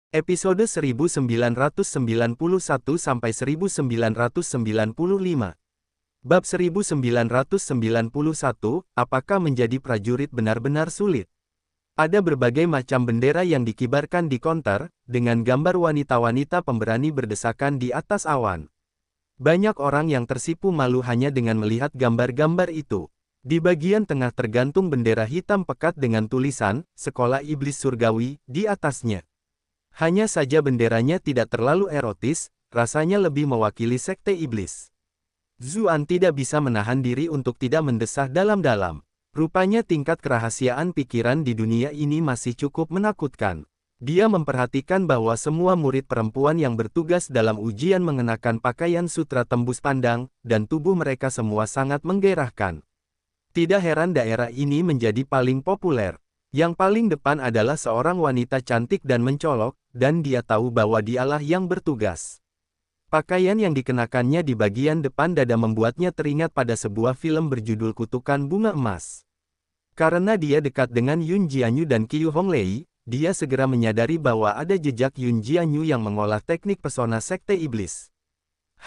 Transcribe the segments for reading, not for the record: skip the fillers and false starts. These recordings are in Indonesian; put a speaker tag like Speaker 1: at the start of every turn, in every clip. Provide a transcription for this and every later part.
Speaker 1: Episode 1991-1995. Bab 1991, apakah menjadi prajurit benar-benar sulit? Ada berbagai macam bendera yang dikibarkan di konter, dengan gambar wanita-wanita pemberani berdesakan di atas awan. Banyak orang yang tersipu malu hanya dengan melihat gambar-gambar itu. Di bagian tengah tergantung bendera hitam pekat dengan tulisan, Sekolah Iblis Surgawi, di atasnya. Hanya saja benderanya tidak terlalu erotis, rasanya lebih mewakili sekte iblis. Zuan tidak bisa menahan diri untuk tidak mendesah dalam-dalam. Rupanya tingkat kerahasiaan pikiran di dunia ini masih cukup menakutkan. Dia memperhatikan bahwa semua murid perempuan yang bertugas dalam ujian mengenakan pakaian sutra tembus pandang, dan tubuh mereka semua sangat menggairahkan. Tidak heran daerah ini menjadi paling populer. Yang paling depan adalah seorang wanita cantik dan mencolok, dan dia tahu bahwa dialah yang bertugas. Pakaian yang dikenakannya di bagian depan dada membuatnya teringat pada sebuah film berjudul Kutukan Bunga Emas. Karena dia dekat dengan Yun Jianyu dan Qiu Honglei, dia segera menyadari bahwa ada jejak Yun Jianyu yang mengolah teknik pesona sekte iblis.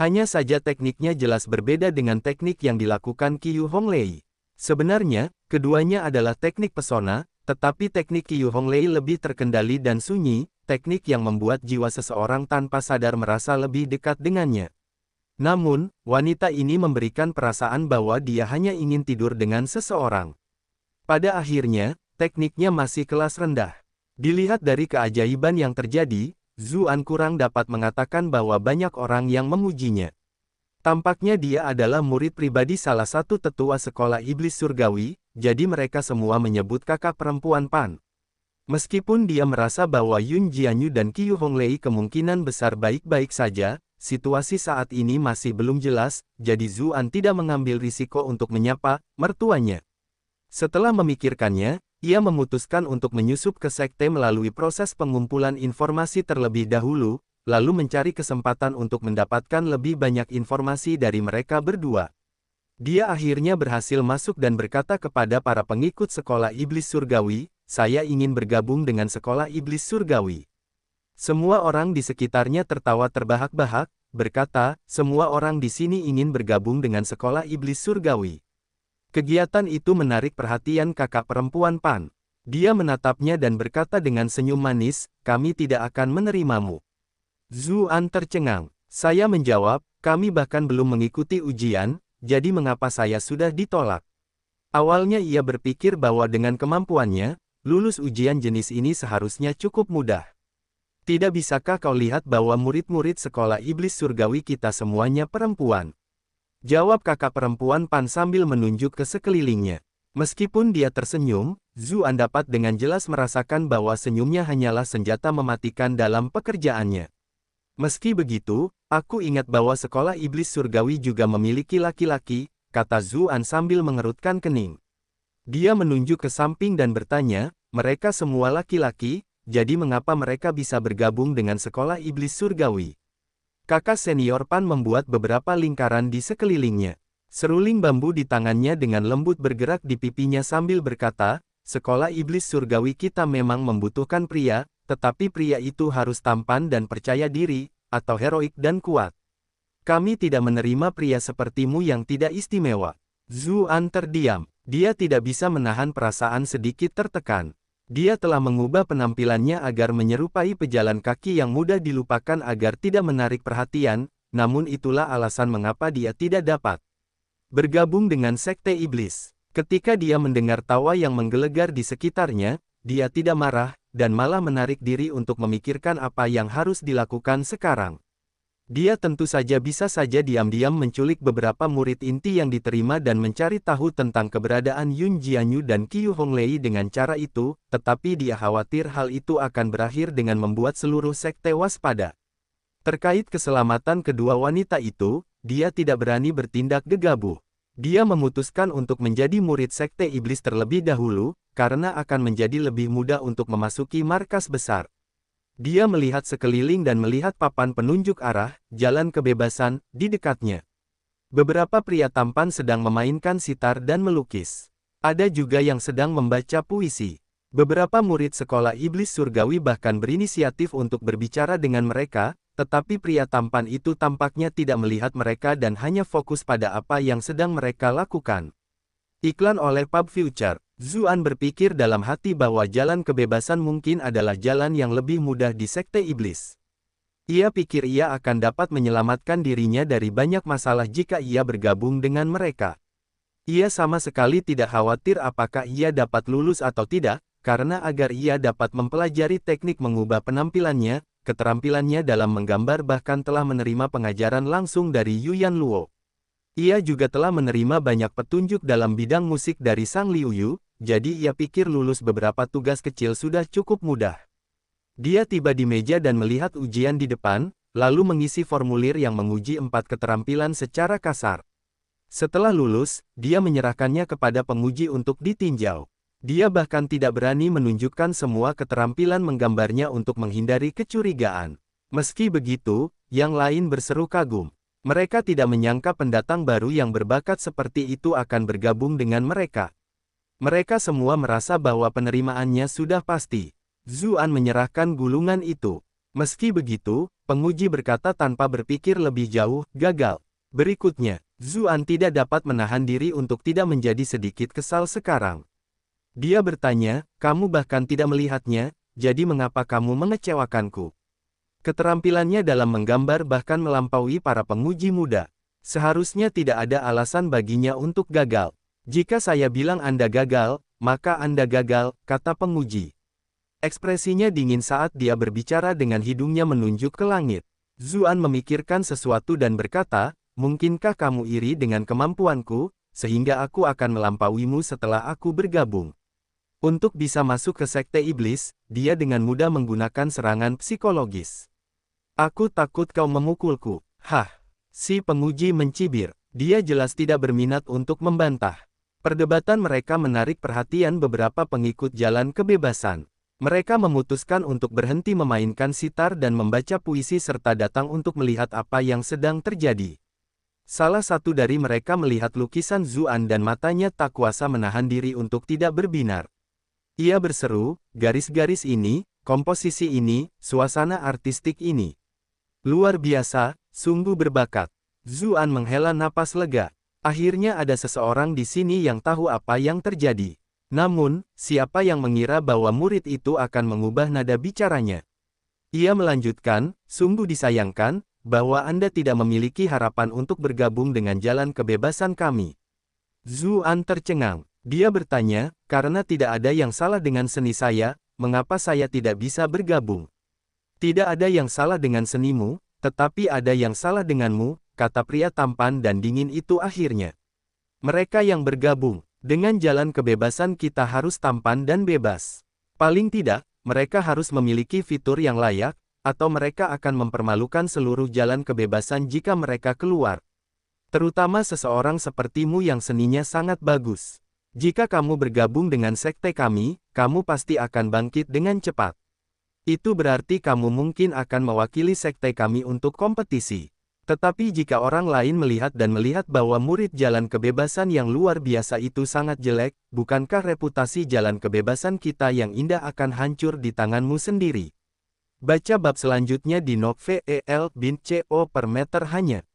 Speaker 1: Hanya saja tekniknya jelas berbeda dengan teknik yang dilakukan Qiu Honglei. Sebenarnya, keduanya adalah teknik pesona, tetapi teknik Qiu Honglei lebih terkendali dan sunyi, teknik yang membuat jiwa seseorang tanpa sadar merasa lebih dekat dengannya. Namun, wanita ini memberikan perasaan bahwa dia hanya ingin tidur dengan seseorang. Pada akhirnya, tekniknya masih kelas rendah. Dilihat dari keajaiban yang terjadi, Zuan kurang dapat mengatakan bahwa banyak orang yang memujinya. Tampaknya dia adalah murid pribadi salah satu tetua sekolah iblis surgawi, jadi mereka semua menyebut kakak perempuan Pan. Meskipun dia merasa bahwa Yun Jianyu dan Qiu Honglei kemungkinan besar baik-baik saja, situasi saat ini masih belum jelas, jadi Zuan tidak mengambil risiko untuk menyapa mertuanya. Setelah memikirkannya, ia memutuskan untuk menyusup ke sekte melalui proses pengumpulan informasi terlebih dahulu, lalu mencari kesempatan untuk mendapatkan lebih banyak informasi dari mereka berdua. Dia akhirnya berhasil masuk dan berkata kepada para pengikut sekolah iblis surgawi, "Saya ingin bergabung dengan sekolah iblis surgawi." Semua orang di sekitarnya tertawa terbahak-bahak, berkata, "Semua orang di sini ingin bergabung dengan sekolah iblis surgawi." Kegiatan itu menarik perhatian kakak perempuan Pan. Dia menatapnya dan berkata dengan senyum manis, "Kami tidak akan menerimamu." Zuan tercengang. Saya menjawab, "Kami bahkan belum mengikuti ujian, jadi mengapa saya sudah ditolak?" Awalnya ia berpikir bahwa dengan kemampuannya, lulus ujian jenis ini seharusnya cukup mudah. Tidak bisakah kau lihat bahwa murid-murid sekolah iblis surgawi kita semuanya perempuan? Jawab kakak perempuan Pan sambil menunjuk ke sekelilingnya. Meskipun dia tersenyum, Zuan dapat dengan jelas merasakan bahwa senyumnya hanyalah senjata mematikan dalam pekerjaannya. Meski begitu, aku ingat bahwa sekolah iblis surgawi juga memiliki laki-laki, kata Zuan sambil mengerutkan kening. Dia menunjuk ke samping dan bertanya, mereka semua laki-laki, jadi mengapa mereka bisa bergabung dengan sekolah iblis surgawi? Kakak senior Pan membuat beberapa lingkaran di sekelilingnya. Seruling bambu di tangannya dengan lembut bergerak di pipinya sambil berkata, sekolah iblis surgawi kita memang membutuhkan pria, tetapi pria itu harus tampan dan percaya diri, atau heroik dan kuat. Kami tidak menerima pria sepertimu yang tidak istimewa. Zuan terdiam. Dia tidak bisa menahan perasaan sedikit tertekan. Dia telah mengubah penampilannya agar menyerupai pejalan kaki yang mudah dilupakan agar tidak menarik perhatian, namun itulah alasan mengapa dia tidak dapat bergabung dengan sekte iblis. Ketika dia mendengar tawa yang menggelegar di sekitarnya, dia tidak marah, dan malah menarik diri untuk memikirkan apa yang harus dilakukan sekarang. Dia tentu saja bisa saja diam-diam menculik beberapa murid inti yang diterima dan mencari tahu tentang keberadaan Yun Jianyu dan Qiu Honglei dengan cara itu, tetapi dia khawatir hal itu akan berakhir dengan membuat seluruh sekte waspada. Terkait keselamatan kedua wanita itu, dia tidak berani bertindak gegabah. Dia memutuskan untuk menjadi murid sekte iblis terlebih dahulu, karena akan menjadi lebih mudah untuk memasuki markas besar. Dia melihat sekeliling dan melihat papan penunjuk arah, jalan kebebasan, di dekatnya. Beberapa pria tampan sedang memainkan sitar dan melukis. Ada juga yang sedang membaca puisi. Beberapa murid sekolah iblis surgawi bahkan berinisiatif untuk berbicara dengan mereka, tetapi pria tampan itu tampaknya tidak melihat mereka dan hanya fokus pada apa yang sedang mereka lakukan. Iklan oleh Pub Future. Zuan berpikir dalam hati bahwa jalan kebebasan mungkin adalah jalan yang lebih mudah di sekte iblis. Ia pikir ia akan dapat menyelamatkan dirinya dari banyak masalah jika ia bergabung dengan mereka. Ia sama sekali tidak khawatir apakah ia dapat lulus atau tidak, karena agar ia dapat mempelajari teknik mengubah penampilannya, keterampilannya dalam menggambar bahkan telah menerima pengajaran langsung dari Yuyan Luo. Ia juga telah menerima banyak petunjuk dalam bidang musik dari Sang Liu Yu, jadi ia pikir lulus beberapa tugas kecil sudah cukup mudah. Dia tiba di meja dan melihat ujian di depan, lalu mengisi formulir yang menguji 4 keterampilan secara kasar. Setelah lulus, dia menyerahkannya kepada penguji untuk ditinjau. Dia bahkan tidak berani menunjukkan semua keterampilan menggambarnya untuk menghindari kecurigaan. Meski begitu, yang lain berseru kagum. Mereka tidak menyangka pendatang baru yang berbakat seperti itu akan bergabung dengan mereka. Mereka semua merasa bahwa penerimaannya sudah pasti. Zuan menyerahkan gulungan itu. Meski begitu, penguji berkata tanpa berpikir lebih jauh, gagal. Berikutnya, Zuan tidak dapat menahan diri untuk tidak menjadi sedikit kesal sekarang. Dia bertanya, kamu bahkan tidak melihatnya, jadi mengapa kamu mengecewakanku? Keterampilannya dalam menggambar bahkan melampaui para penguji muda. Seharusnya tidak ada alasan baginya untuk gagal. Jika saya bilang Anda gagal, maka Anda gagal, kata penguji. Ekspresinya dingin saat dia berbicara dengan hidungnya menunjuk ke langit. Zuan memikirkan sesuatu dan berkata, mungkinkah kamu iri dengan kemampuanku, sehingga aku akan melampauimu setelah aku bergabung? Untuk bisa masuk ke sekte iblis, dia dengan mudah menggunakan serangan psikologis. Aku takut kau memukulku. Hah, si penguji mencibir. Dia jelas tidak berminat untuk membantah. Perdebatan mereka menarik perhatian beberapa pengikut jalan kebebasan. Mereka memutuskan untuk berhenti memainkan sitar dan membaca puisi serta datang untuk melihat apa yang sedang terjadi. Salah satu dari mereka melihat lukisan Zuan dan matanya tak kuasa menahan diri untuk tidak berbinar. Ia berseru, garis-garis ini, komposisi ini, suasana artistik ini. Luar biasa, sungguh berbakat. Zuan menghela napas lega. Akhirnya ada seseorang di sini yang tahu apa yang terjadi. Namun, siapa yang mengira bahwa murid itu akan mengubah nada bicaranya? Ia melanjutkan, sungguh disayangkan, bahwa Anda tidak memiliki harapan untuk bergabung dengan jalan kebebasan kami. Zuan tercengang. Dia bertanya, karena tidak ada yang salah dengan seni saya, mengapa saya tidak bisa bergabung? Tidak ada yang salah dengan senimu, tetapi ada yang salah denganmu, kata pria tampan dan dingin itu akhirnya. Mereka yang bergabung, dengan jalan kebebasan kita harus tampan dan bebas. Paling tidak, mereka harus memiliki fitur yang layak, atau mereka akan mempermalukan seluruh jalan kebebasan jika mereka keluar. Terutama seseorang sepertimu yang seninya sangat bagus. Jika kamu bergabung dengan sekte kami, kamu pasti akan bangkit dengan cepat. Itu berarti kamu mungkin akan mewakili sekte kami untuk kompetisi. Tetapi jika orang lain melihat bahwa murid jalan kebebasan yang luar biasa itu sangat jelek, bukankah reputasi jalan kebebasan kita yang indah akan hancur di tanganmu sendiri? Baca bab selanjutnya di novel.co per meter hanya.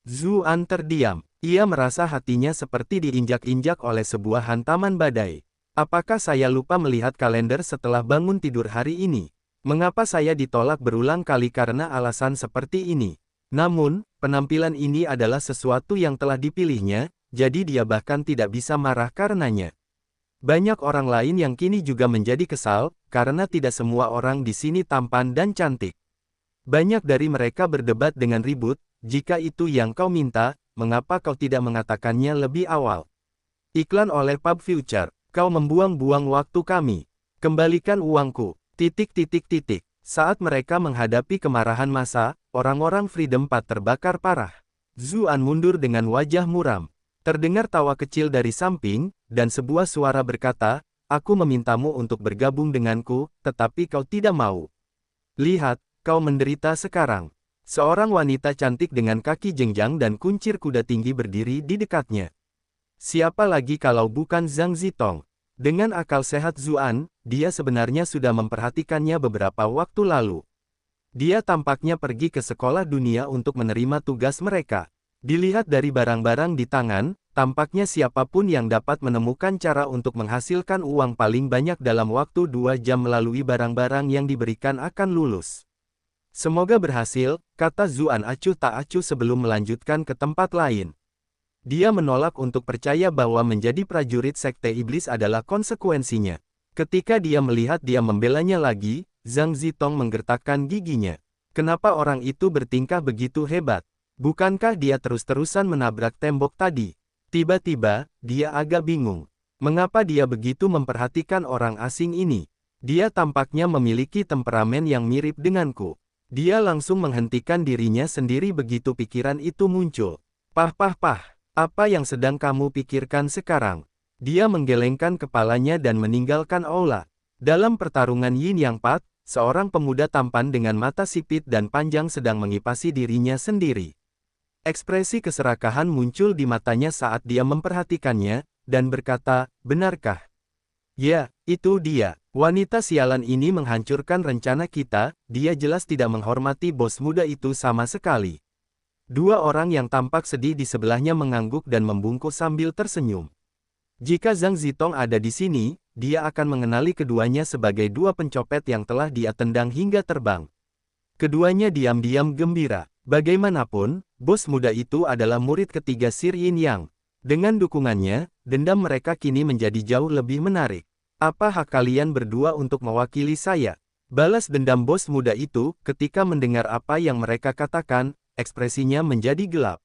Speaker 1: Zuan terdiam. Ia merasa hatinya seperti diinjak-injak oleh sebuah hantaman badai. Apakah saya lupa melihat kalender setelah bangun tidur hari ini? Mengapa saya ditolak berulang kali karena alasan seperti ini? Namun, penampilan ini adalah sesuatu yang telah dipilihnya, jadi dia bahkan tidak bisa marah karenanya. Banyak orang lain yang kini juga menjadi kesal, karena tidak semua orang di sini tampan dan cantik. Banyak dari mereka berdebat dengan ribut, jika itu yang kau minta, mengapa kau tidak mengatakannya lebih awal? Iklan oleh Pub Future. Kau membuang-buang waktu kami. Kembalikan uangku. ... Saat mereka menghadapi kemarahan massa, orang-orang Freedom Path terbakar parah. Zuan mundur dengan wajah muram. Terdengar tawa kecil dari samping, dan sebuah suara berkata, aku memintamu untuk bergabung denganku, tetapi kau tidak mau. Lihat, kau menderita sekarang. Seorang wanita cantik dengan kaki jenjang dan kuncir kuda tinggi berdiri di dekatnya. Siapa lagi kalau bukan Zhang Zitong? Dengan akal sehat Zuan, dia sebenarnya sudah memperhatikannya beberapa waktu lalu. Dia tampaknya pergi ke sekolah dunia untuk menerima tugas mereka. Dilihat dari barang-barang di tangan, tampaknya siapapun yang dapat menemukan cara untuk menghasilkan uang paling banyak dalam waktu 2 jam melalui barang-barang yang diberikan akan lulus. Semoga berhasil, kata Zuan acuh tak acuh sebelum melanjutkan ke tempat lain. Dia menolak untuk percaya bahwa menjadi prajurit Sekte Iblis adalah konsekuensinya. Ketika dia melihat dia membelanya lagi, Zhang Zitong menggertakkan giginya. Kenapa orang itu bertingkah begitu hebat? Bukankah dia terus-terusan menabrak tembok tadi? Tiba-tiba, dia agak bingung. Mengapa dia begitu memperhatikan orang asing ini? Dia tampaknya memiliki temperamen yang mirip denganku. Dia langsung menghentikan dirinya sendiri begitu pikiran itu muncul. Pah. Apa yang sedang kamu pikirkan sekarang? Dia menggelengkan kepalanya dan meninggalkan aula. Dalam pertarungan Yin Yang Pat, seorang pemuda tampan dengan mata sipit dan panjang sedang mengipasi dirinya sendiri. Ekspresi keserakahan muncul di matanya saat dia memperhatikannya, dan berkata, benarkah? Ya, itu dia. Wanita sialan ini menghancurkan rencana kita, dia jelas tidak menghormati bos muda itu sama sekali. Dua orang yang tampak sedih di sebelahnya mengangguk dan membungkuk sambil tersenyum. Jika Zhang Zitong ada di sini, dia akan mengenali keduanya sebagai dua pencopet yang telah dia tendang hingga terbang. Keduanya diam-diam gembira. Bagaimanapun, bos muda itu adalah murid ketiga Sir Yin Yang. Dengan dukungannya, dendam mereka kini menjadi jauh lebih menarik. Apa hak kalian berdua untuk mewakili saya? Balas dendam bos muda itu, ketika mendengar apa yang mereka katakan, ekspresinya menjadi gelap.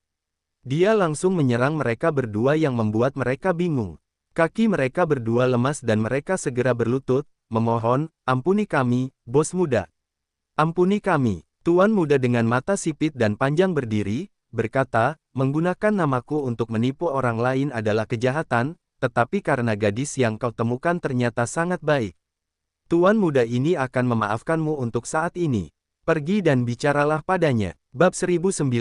Speaker 1: Dia langsung menyerang mereka berdua yang membuat mereka bingung. Kaki mereka berdua lemas dan mereka segera berlutut, memohon, ampuni kami, bos muda. Ampuni kami. Tuan muda dengan mata sipit dan panjang berdiri, berkata, menggunakan namaku untuk menipu orang lain adalah kejahatan, tetapi karena gadis yang kau temukan ternyata sangat baik. Tuan muda ini akan memaafkanmu untuk saat ini. Pergi dan bicaralah padanya. Bab 1992,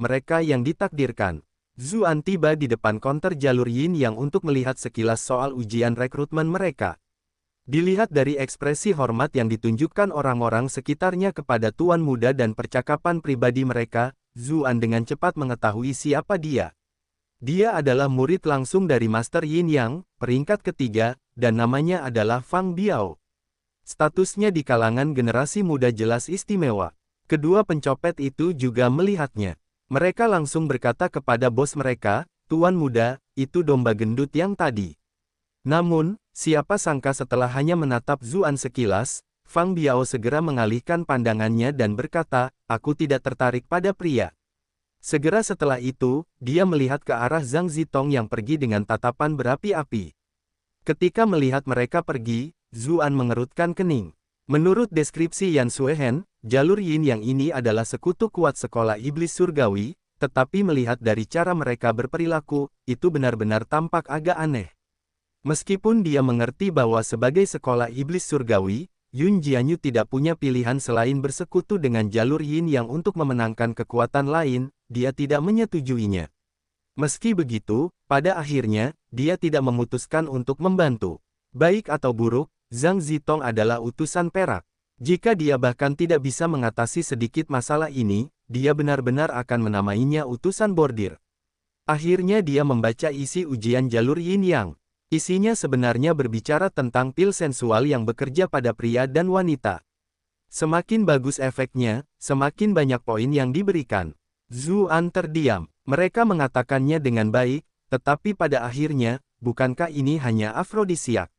Speaker 1: mereka yang ditakdirkan. Zuan tiba di depan konter jalur Yin Yang untuk melihat sekilas soal ujian rekrutmen mereka. Dilihat dari ekspresi hormat yang ditunjukkan orang-orang sekitarnya kepada tuan muda dan percakapan pribadi mereka, Zuan dengan cepat mengetahui siapa dia. Dia adalah murid langsung dari Master Yin Yang, peringkat ketiga, dan namanya adalah Fang Biao. Statusnya di kalangan generasi muda jelas istimewa. Kedua pencopet itu juga melihatnya. Mereka langsung berkata kepada bos mereka, Tuan muda, itu domba gendut yang tadi. Namun, siapa sangka setelah hanya menatap Zuan sekilas, Fang Biao segera mengalihkan pandangannya dan berkata, aku tidak tertarik pada pria. Segera setelah itu, dia melihat ke arah Zhang Zitong yang pergi dengan tatapan berapi-api. Ketika melihat mereka pergi, Zuan mengerutkan kening. Menurut deskripsi Yan Suehen, jalur Yin Yang ini adalah sekutu kuat sekolah iblis surgawi, tetapi melihat dari cara mereka berperilaku, itu benar-benar tampak agak aneh. Meskipun dia mengerti bahwa sebagai sekolah iblis surgawi, Yun Jianyu tidak punya pilihan selain bersekutu dengan jalur Yin Yang untuk memenangkan kekuatan lain, dia tidak menyetujuinya. Meski begitu, pada akhirnya, dia tidak memutuskan untuk membantu. Baik atau buruk, Zhang Zitong adalah utusan perak. Jika dia bahkan tidak bisa mengatasi sedikit masalah ini, dia benar-benar akan menamainya utusan bordir. Akhirnya dia membaca isi ujian jalur Yin Yang. Isinya sebenarnya berbicara tentang pil sensual yang bekerja pada pria dan wanita. Semakin bagus efeknya, semakin banyak poin yang diberikan. Zuan terdiam. Mereka mengatakannya dengan baik, tetapi pada akhirnya, bukankah ini hanya afrodisiak?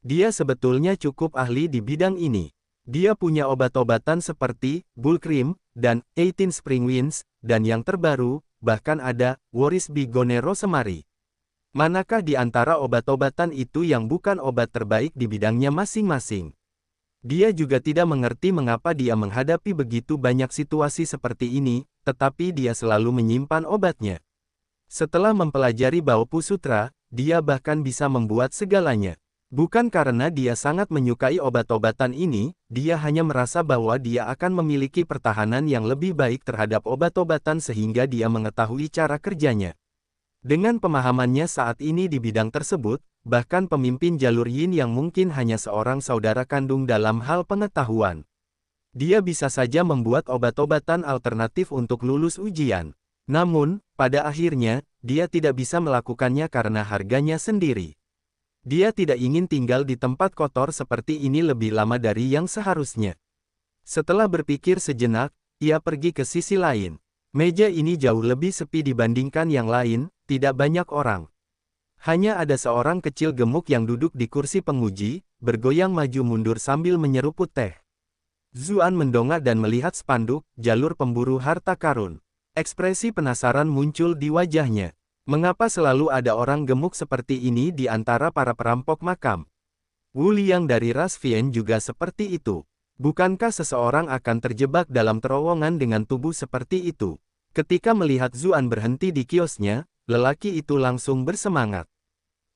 Speaker 1: Dia sebetulnya cukup ahli di bidang ini. Dia punya obat-obatan seperti Bull Cream dan 18 Spring Winds, dan yang terbaru, bahkan ada Waris Bigone Rosemary. Manakah di antara obat-obatan itu yang bukan obat terbaik di bidangnya masing-masing? Dia juga tidak mengerti mengapa dia menghadapi begitu banyak situasi seperti ini, tetapi dia selalu menyimpan obatnya. Setelah mempelajari Baopu Sutra, dia bahkan bisa membuat segalanya. Bukan karena dia sangat menyukai obat-obatan ini, dia hanya merasa bahwa dia akan memiliki pertahanan yang lebih baik terhadap obat-obatan sehingga dia mengetahui cara kerjanya. Dengan pemahamannya saat ini di bidang tersebut, bahkan pemimpin jalur Yin yang mungkin hanya seorang saudara kandung dalam hal pengetahuan. Dia bisa saja membuat obat-obatan alternatif untuk lulus ujian. Namun, pada akhirnya, dia tidak bisa melakukannya karena harganya sendiri. Dia tidak ingin tinggal di tempat kotor seperti ini lebih lama dari yang seharusnya. Setelah berpikir sejenak, ia pergi ke sisi lain. Meja ini jauh lebih sepi dibandingkan yang lain, tidak banyak orang. Hanya ada seorang kecil gemuk yang duduk di kursi penguji, bergoyang maju mundur sambil menyeruput teh. Zuan mendongak dan melihat spanduk, jalur pemburu harta karun. Ekspresi penasaran muncul di wajahnya. Mengapa selalu ada orang gemuk seperti ini di antara para perampok makam? Wu Liang dari ras Vian juga seperti itu. Bukankah seseorang akan terjebak dalam terowongan dengan tubuh seperti itu? Ketika melihat Zuan berhenti di kiosnya, lelaki itu langsung bersemangat.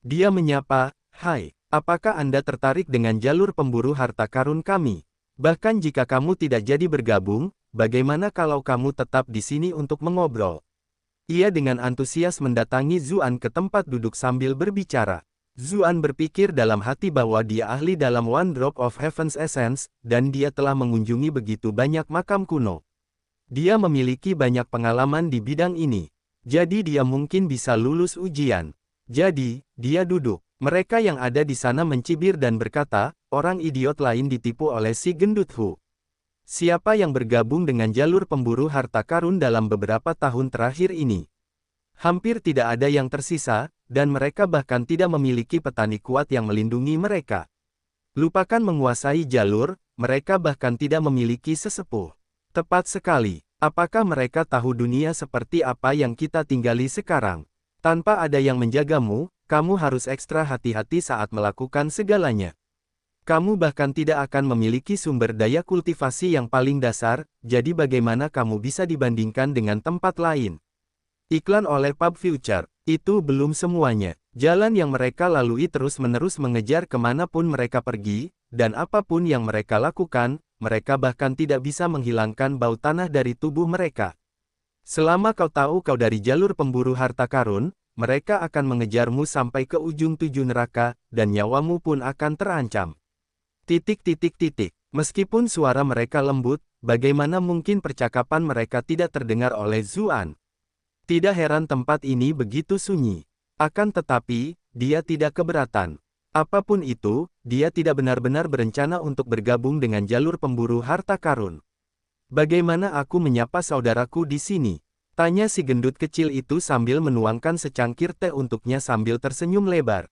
Speaker 1: Dia menyapa, "Hai, apakah Anda tertarik dengan jalur pemburu harta karun kami? Bahkan jika kamu tidak jadi bergabung, bagaimana kalau kamu tetap di sini untuk mengobrol?" Ia dengan antusias mendatangi Zuan ke tempat duduk sambil berbicara. Zuan berpikir dalam hati bahwa dia ahli dalam One Drop of Heaven's Essence, dan dia telah mengunjungi begitu banyak makam kuno. Dia memiliki banyak pengalaman di bidang ini. Jadi dia mungkin bisa lulus ujian. Jadi, dia duduk. Mereka yang ada di sana mencibir dan berkata, orang idiot lain ditipu oleh si gendut Hu. Siapa yang bergabung dengan jalur pemburu harta karun dalam beberapa tahun terakhir ini? Hampir tidak ada yang tersisa, dan mereka bahkan tidak memiliki petani kuat yang melindungi mereka. Lupakan menguasai jalur, mereka bahkan tidak memiliki sesepuh. Tepat sekali. Apakah mereka tahu dunia seperti apa yang kita tinggali sekarang? Tanpa ada yang menjagamu, kamu harus ekstra hati-hati saat melakukan segalanya. Kamu bahkan tidak akan memiliki sumber daya kultivasi yang paling dasar, jadi bagaimana kamu bisa dibandingkan dengan tempat lain? Iklan oleh Pub Future, itu belum semuanya. Jalan yang mereka lalui terus-menerus mengejar kemanapun mereka pergi, dan apapun yang mereka lakukan, mereka bahkan tidak bisa menghilangkan bau tanah dari tubuh mereka. Selama kau tahu kau dari jalur pemburu harta karun, mereka akan mengejarmu sampai ke ujung tujuh neraka, dan nyawamu pun akan terancam. Meskipun suara mereka lembut, bagaimana mungkin percakapan mereka tidak terdengar oleh Zuan? Tidak heran tempat ini begitu sunyi. Akan tetapi, dia tidak keberatan. Apapun itu, dia tidak benar-benar berencana untuk bergabung dengan jalur pemburu harta karun. Bagaimana aku menyapa saudaraku di sini? Tanya si gendut kecil itu sambil menuangkan secangkir teh untuknya sambil tersenyum lebar.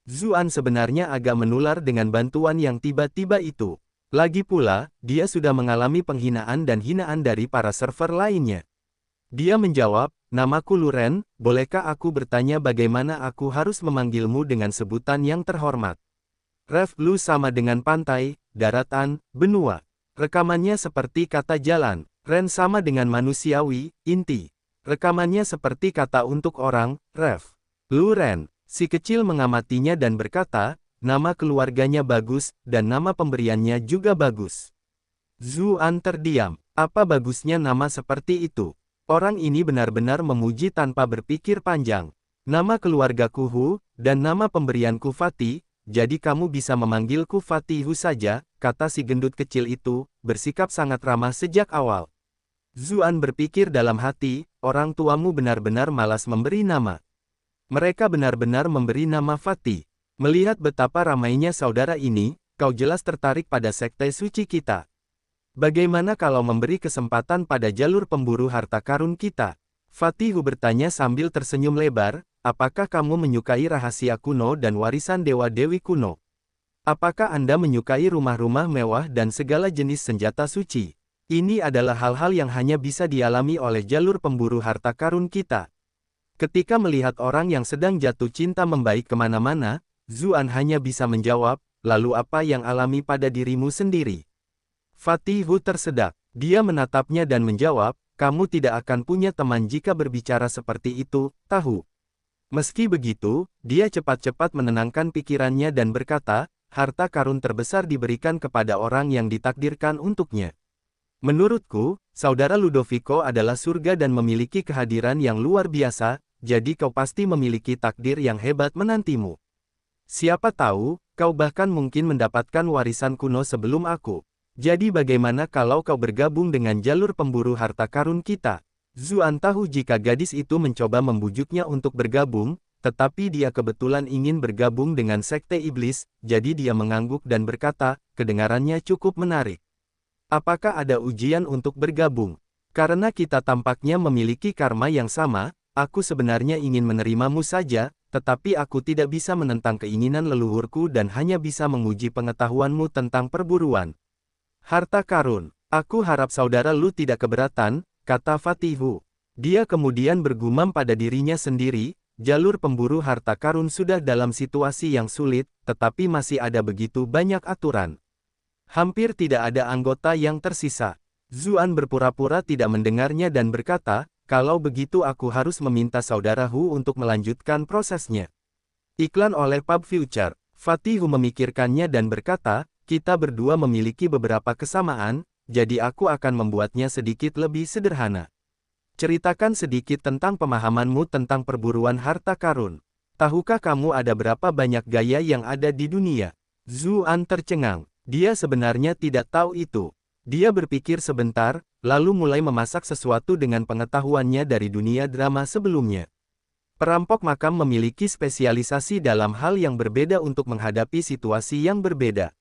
Speaker 1: Zuan sebenarnya agak menular dengan bantuan yang tiba-tiba itu. Lagi pula, dia sudah mengalami penghinaan dan hinaan dari para server lainnya. Dia menjawab, "Namaku Luren, bolehkah aku bertanya bagaimana aku harus memanggilmu dengan sebutan yang terhormat?" Ref Lu sama dengan pantai, daratan, benua. Rekamannya seperti kata jalan. Ren sama dengan manusiawi, inti. Rekamannya seperti kata untuk orang, Ref. Luren. Si kecil mengamatinya dan berkata, nama keluarganya bagus, dan nama pemberiannya juga bagus. Zuan terdiam. Apa bagusnya nama seperti itu? Orang ini benar-benar memuji tanpa berpikir panjang. Nama keluargaku Hu, dan nama pemberianku Fatih, jadi kamu bisa memanggilku Fatih Hu saja, kata si gendut kecil itu, bersikap sangat ramah sejak awal. Zuan berpikir dalam hati, orang tuamu benar-benar malas memberi nama. Mereka benar-benar memberi nama Fatih. Melihat betapa ramainya saudara ini, kau jelas tertarik pada sekte suci kita. Bagaimana kalau memberi kesempatan pada jalur pemburu harta karun kita? Fatih Hu bertanya sambil tersenyum lebar, apakah kamu menyukai rahasia kuno dan warisan dewa-dewi kuno? Apakah Anda menyukai rumah-rumah mewah dan segala jenis senjata suci? Ini adalah hal-hal yang hanya bisa dialami oleh jalur pemburu harta karun kita. Ketika melihat orang yang sedang jatuh cinta membaik kemana-mana, Zuan hanya bisa menjawab, lalu apa yang alami pada dirimu sendiri? Fatih Hu tersedak. Dia menatapnya dan menjawab, kamu tidak akan punya teman jika berbicara seperti itu, tahu. Meski begitu, dia cepat-cepat menenangkan pikirannya dan berkata, harta karun terbesar diberikan kepada orang yang ditakdirkan untuknya. Menurutku, saudara Ludovico adalah surga dan memiliki kehadiran yang luar biasa, jadi kau pasti memiliki takdir yang hebat menantimu. Siapa tahu, kau bahkan mungkin mendapatkan warisan kuno sebelum aku. Jadi bagaimana kalau kau bergabung dengan jalur pemburu harta karun kita? Zuan tahu jika gadis itu mencoba membujuknya untuk bergabung, tetapi dia kebetulan ingin bergabung dengan Sekte Iblis, jadi dia mengangguk dan berkata, kedengarannya cukup menarik. Apakah ada ujian untuk bergabung? Karena kita tampaknya memiliki karma yang sama, aku sebenarnya ingin menerimamu saja, tetapi aku tidak bisa menentang keinginan leluhurku dan hanya bisa menguji pengetahuanmu tentang perburuan harta karun. Aku harap saudara Lu tidak keberatan, kata Fatihu. Dia kemudian bergumam pada dirinya sendiri, jalur pemburu harta karun sudah dalam situasi yang sulit, tetapi masih ada begitu banyak aturan. Hampir tidak ada anggota yang tersisa. Zuan berpura-pura tidak mendengarnya dan berkata, kalau begitu aku harus meminta saudara Hu untuk melanjutkan prosesnya. Iklan oleh Pub Future. Fatihu memikirkannya dan berkata, kita berdua memiliki beberapa kesamaan, jadi aku akan membuatnya sedikit lebih sederhana. Ceritakan sedikit tentang pemahamanmu tentang perburuan harta karun. Tahukah kamu ada berapa banyak gaya yang ada di dunia? Zuan tercengang. Dia sebenarnya tidak tahu itu. Dia berpikir sebentar, lalu mulai memasak sesuatu dengan pengetahuannya dari dunia drama sebelumnya. Perampok makam memiliki spesialisasi dalam hal yang berbeda untuk menghadapi situasi yang berbeda.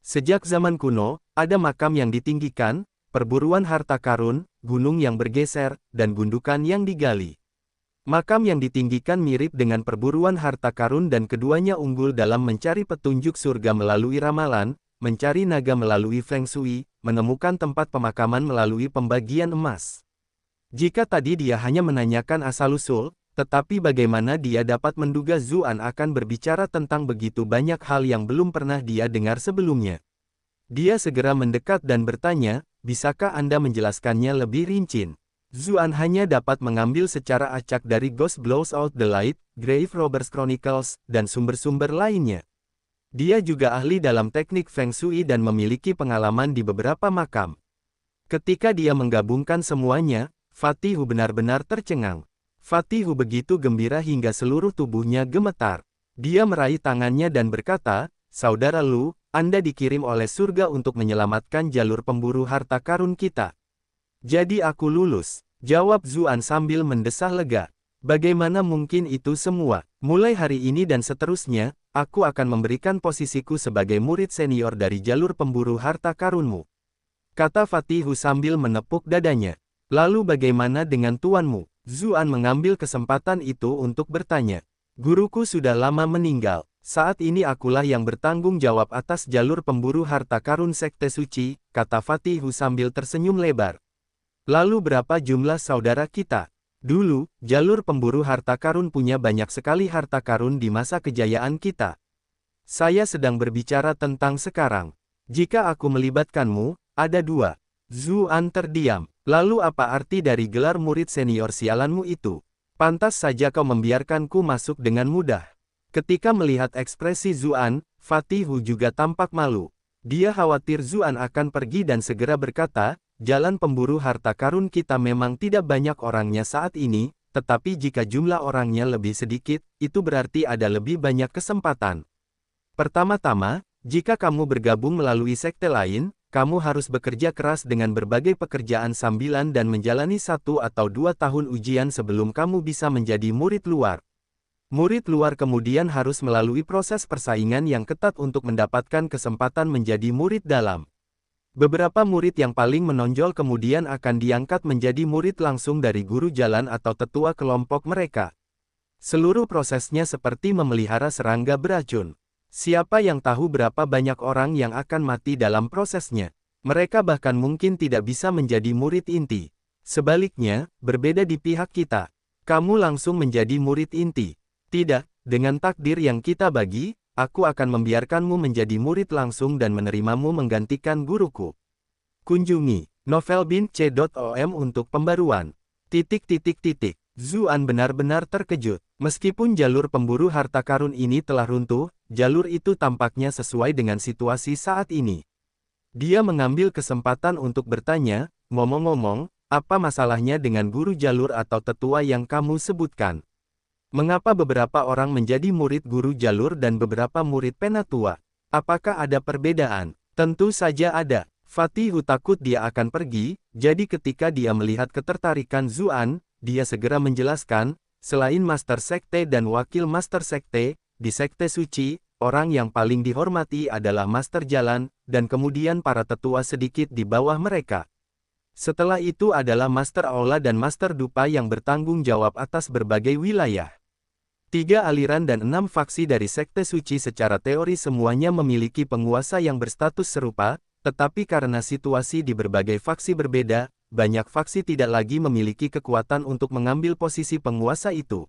Speaker 1: Sejak zaman kuno, ada makam yang ditinggikan, perburuan harta karun, gunung yang bergeser, dan gundukan yang digali. Makam yang ditinggikan mirip dengan perburuan harta karun dan keduanya unggul dalam mencari petunjuk surga melalui ramalan, mencari naga melalui feng shui, menemukan tempat pemakaman melalui pembagian emas. Jika tadi dia hanya menanyakan asal-usul, tetapi bagaimana dia dapat menduga Zuan akan berbicara tentang begitu banyak hal yang belum pernah dia dengar sebelumnya. Dia segera mendekat dan bertanya, bisakah Anda menjelaskannya lebih rinci? Zuan hanya dapat mengambil secara acak dari Ghost Blows Out the Light, Grave Robbers Chronicles, dan sumber-sumber lainnya. Dia juga ahli dalam teknik Feng Shui dan memiliki pengalaman di beberapa makam. Ketika dia menggabungkan semuanya, Fatihu benar-benar tercengang. Fatihu begitu gembira hingga seluruh tubuhnya gemetar. Dia meraih tangannya dan berkata, Saudara Lu, Anda dikirim oleh surga untuk menyelamatkan jalur pemburu harta karun kita. Jadi aku lulus, jawab Zuan sambil mendesah lega. Bagaimana mungkin itu semua? Mulai hari ini dan seterusnya, aku akan memberikan posisiku sebagai murid senior dari jalur pemburu harta karunmu. Kata Fatihu sambil menepuk dadanya. Lalu bagaimana dengan tuanmu? Zuan mengambil kesempatan itu untuk bertanya. Guruku sudah lama meninggal. Saat ini akulah yang bertanggung jawab atas jalur pemburu harta karun Sekte Suci, kata Fatihu sambil tersenyum lebar. Lalu berapa jumlah saudara kita? Dulu, jalur pemburu harta karun punya banyak sekali harta karun di masa kejayaan kita. Saya sedang berbicara tentang sekarang. Jika aku melibatkanmu, ada dua. Zuan terdiam. Lalu apa arti dari gelar murid senior sialanmu itu? Pantas saja kau membiarkanku masuk dengan mudah. Ketika melihat ekspresi Zuan, Fatihu juga tampak malu. Dia khawatir Zuan akan pergi dan segera berkata, jalan pemburu harta karun kita memang tidak banyak orangnya saat ini, tetapi jika jumlah orangnya lebih sedikit, itu berarti ada lebih banyak kesempatan. Pertama-tama, jika kamu bergabung melalui sekte lain, kamu harus bekerja keras dengan berbagai pekerjaan sambilan dan menjalani 1 atau 2 tahun ujian sebelum kamu bisa menjadi murid luar. Murid luar kemudian harus melalui proses persaingan yang ketat untuk mendapatkan kesempatan menjadi murid dalam. Beberapa murid yang paling menonjol kemudian akan diangkat menjadi murid langsung dari guru jalan atau tetua kelompok mereka. Seluruh prosesnya seperti memelihara serangga beracun. Siapa yang tahu berapa banyak orang yang akan mati dalam prosesnya? Mereka bahkan mungkin tidak bisa menjadi murid inti. Sebaliknya, berbeda di pihak kita. Kamu langsung menjadi murid inti. Tidak, dengan takdir yang kita bagi, aku akan membiarkanmu menjadi murid langsung dan menerimamu menggantikan guruku. Kunjungi novelbin.com untuk pembaruan. Zuan benar-benar terkejut. Meskipun jalur pemburu harta karun ini telah runtuh, jalur itu tampaknya sesuai dengan situasi saat ini. Dia mengambil kesempatan untuk bertanya, ngomong-ngomong, apa masalahnya dengan guru jalur atau tetua yang kamu sebutkan? Mengapa beberapa orang menjadi murid guru jalur dan beberapa murid penatua? Apakah ada perbedaan? Tentu saja ada. Fatihu takut dia akan pergi, jadi ketika dia melihat ketertarikan Zuan, dia segera menjelaskan, selain Master Sekte dan Wakil Master Sekte, di Sekte Suci, orang yang paling dihormati adalah Master Jalan, dan kemudian para tetua sedikit di bawah mereka. Setelah itu adalah Master Aula dan Master Dupa yang bertanggung jawab atas berbagai wilayah. 3 aliran dan 6 faksi dari Sekte Suci secara teori semuanya memiliki penguasa yang berstatus serupa, tetapi karena situasi di berbagai faksi berbeda, banyak faksi tidak lagi memiliki kekuatan untuk mengambil posisi penguasa itu.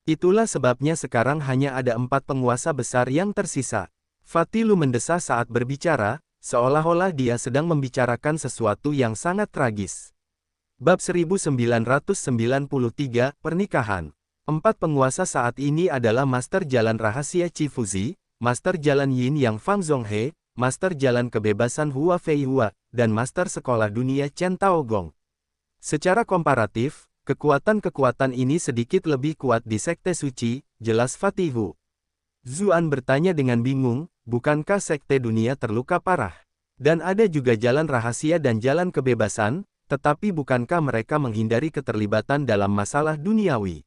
Speaker 1: Itulah sebabnya sekarang hanya ada 4 penguasa besar yang tersisa. Fatilu mendesah saat berbicara, seolah-olah dia sedang membicarakan sesuatu yang sangat tragis. Bab 1993, Pernikahan. 4 penguasa saat ini adalah Master Jalan Rahasia Chifuzi, Master Jalan Yin Yang Fang Zhonghe, Master Jalan Kebebasan Hua Fei Hua, dan Master Sekolah Dunia Chen Taogong. Secara komparatif, kekuatan-kekuatan ini sedikit lebih kuat di Sekte Suci, jelas Fatihu. Zuan bertanya dengan bingung, bukankah Sekte Dunia terluka parah? Dan ada juga Jalan Rahasia dan Jalan Kebebasan, tetapi bukankah mereka menghindari keterlibatan dalam masalah duniawi?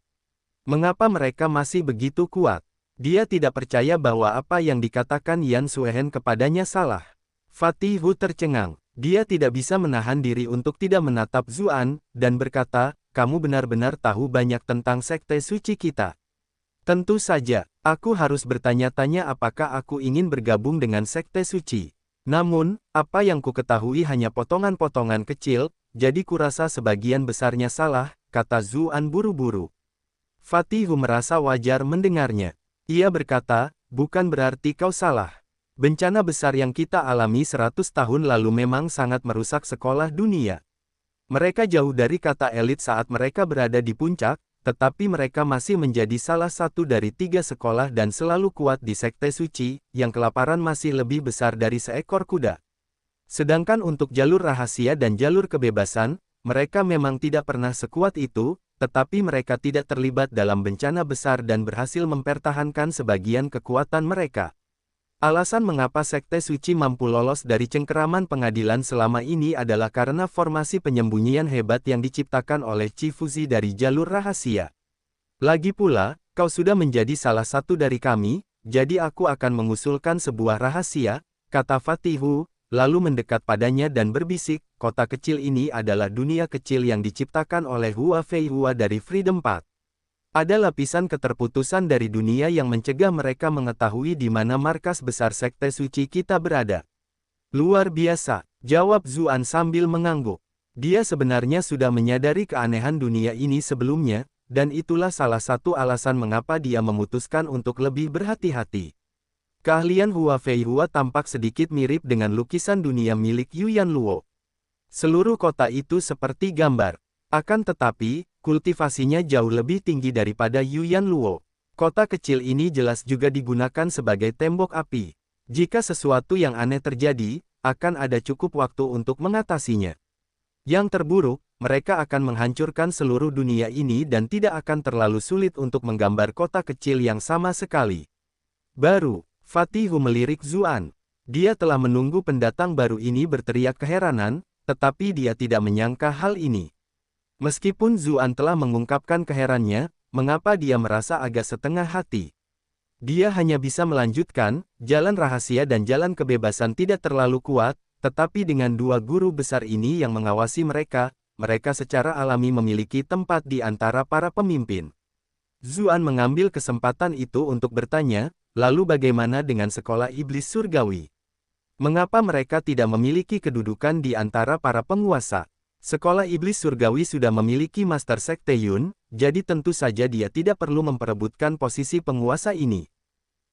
Speaker 1: Mengapa mereka masih begitu kuat? Dia tidak percaya bahwa apa yang dikatakan Yan Suehen kepadanya salah. Fatihu tercengang. Dia tidak bisa menahan diri untuk tidak menatap Zuan, dan berkata, kamu benar-benar tahu banyak tentang Sekte Suci kita. Tentu saja, aku harus bertanya-tanya apakah aku ingin bergabung dengan Sekte Suci. Namun, apa yang ku ketahui hanya potongan-potongan kecil, jadi kurasa sebagian besarnya salah, kata Zuan buru-buru. Fatihu merasa wajar mendengarnya. Ia berkata, bukan berarti kau salah. Bencana besar yang kita alami 100 tahun lalu memang sangat merusak sekolah dunia. Mereka jauh dari kata elit saat mereka berada di puncak, tetapi mereka masih menjadi salah satu dari 3 sekolah dan selalu kuat di Sekte Suci, yang kelaparan masih lebih besar dari seekor kuda. Sedangkan untuk jalur rahasia dan jalur kebebasan, mereka memang tidak pernah sekuat itu, tetapi mereka tidak terlibat dalam bencana besar dan berhasil mempertahankan sebagian kekuatan mereka. Alasan mengapa Sekte Suci mampu lolos dari cengkeraman pengadilan selama ini adalah karena formasi penyembunyian hebat yang diciptakan oleh Chifuzi dari jalur rahasia. Lagi pula, kau sudah menjadi salah satu dari kami, jadi aku akan mengusulkan sebuah rahasia, kata Fatihu, lalu mendekat padanya dan berbisik, kota kecil ini adalah dunia kecil yang diciptakan oleh Hua Fei Hua dari Freedom Path. Ada lapisan keterputusan dari dunia yang mencegah mereka mengetahui di mana markas besar Sekte Suci kita berada. Luar biasa, jawab Zuan sambil mengangguk. Dia sebenarnya sudah menyadari keanehan dunia ini sebelumnya, dan itulah salah satu alasan mengapa dia memutuskan untuk lebih berhati-hati. Keahlian Hua Fei Hua tampak sedikit mirip dengan lukisan dunia milik Yuyan Luo. Seluruh kota itu seperti gambar. Akan tetapi, kultivasinya jauh lebih tinggi daripada Yuyan Luo. Kota kecil ini jelas juga digunakan sebagai tembok api. Jika sesuatu yang aneh terjadi, akan ada cukup waktu untuk mengatasinya. Yang terburuk, mereka akan menghancurkan seluruh dunia ini dan tidak akan terlalu sulit untuk menggambar kota kecil yang sama sekali. Baru, Fatihu melirik Zuan. Dia telah menunggu pendatang baru ini berteriak keheranan, tetapi dia tidak menyangka hal ini. Meskipun Zuan telah mengungkapkan keheranannya, mengapa dia merasa agak setengah hati. Dia hanya bisa melanjutkan, jalan rahasia dan jalan kebebasan tidak terlalu kuat, tetapi dengan 2 guru besar ini yang mengawasi mereka, mereka secara alami memiliki tempat di antara para pemimpin. Zuan mengambil kesempatan itu untuk bertanya, lalu bagaimana dengan sekolah iblis surgawi? Mengapa mereka tidak memiliki kedudukan di antara para penguasa? Sekolah iblis surgawi sudah memiliki Master Sekte Yun, jadi tentu saja dia tidak perlu memperebutkan posisi penguasa ini.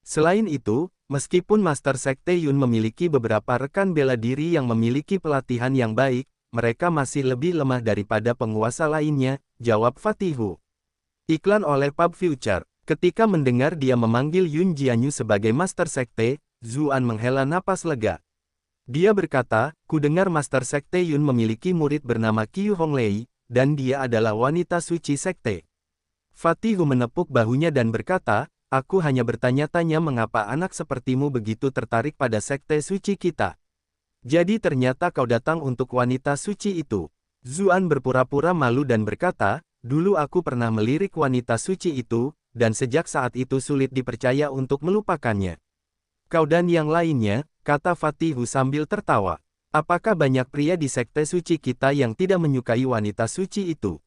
Speaker 1: Selain itu, meskipun Master Sekte Yun memiliki beberapa rekan bela diri yang memiliki pelatihan yang baik, mereka masih lebih lemah daripada penguasa lainnya, jawab Fatihu. Iklan oleh Pub Future. Ketika mendengar dia memanggil Yun Jianyu sebagai Master Sekte, Zuan menghela napas lega. Dia berkata, ku dengar Master Sekte Yun memiliki murid bernama Qiu Honglei, dan dia adalah wanita suci sekte. Fatihu menepuk bahunya dan berkata, aku hanya bertanya-tanya mengapa anak sepertimu begitu tertarik pada sekte suci kita. Jadi ternyata kau datang untuk wanita suci itu. Zuan berpura-pura malu dan berkata, dulu aku pernah melirik wanita suci itu, dan sejak saat itu sulit dipercaya untuk melupakannya. Kau dan yang lainnya, kata Fatihu sambil tertawa. Apakah banyak pria di sekte suci kita yang tidak menyukai wanita suci itu?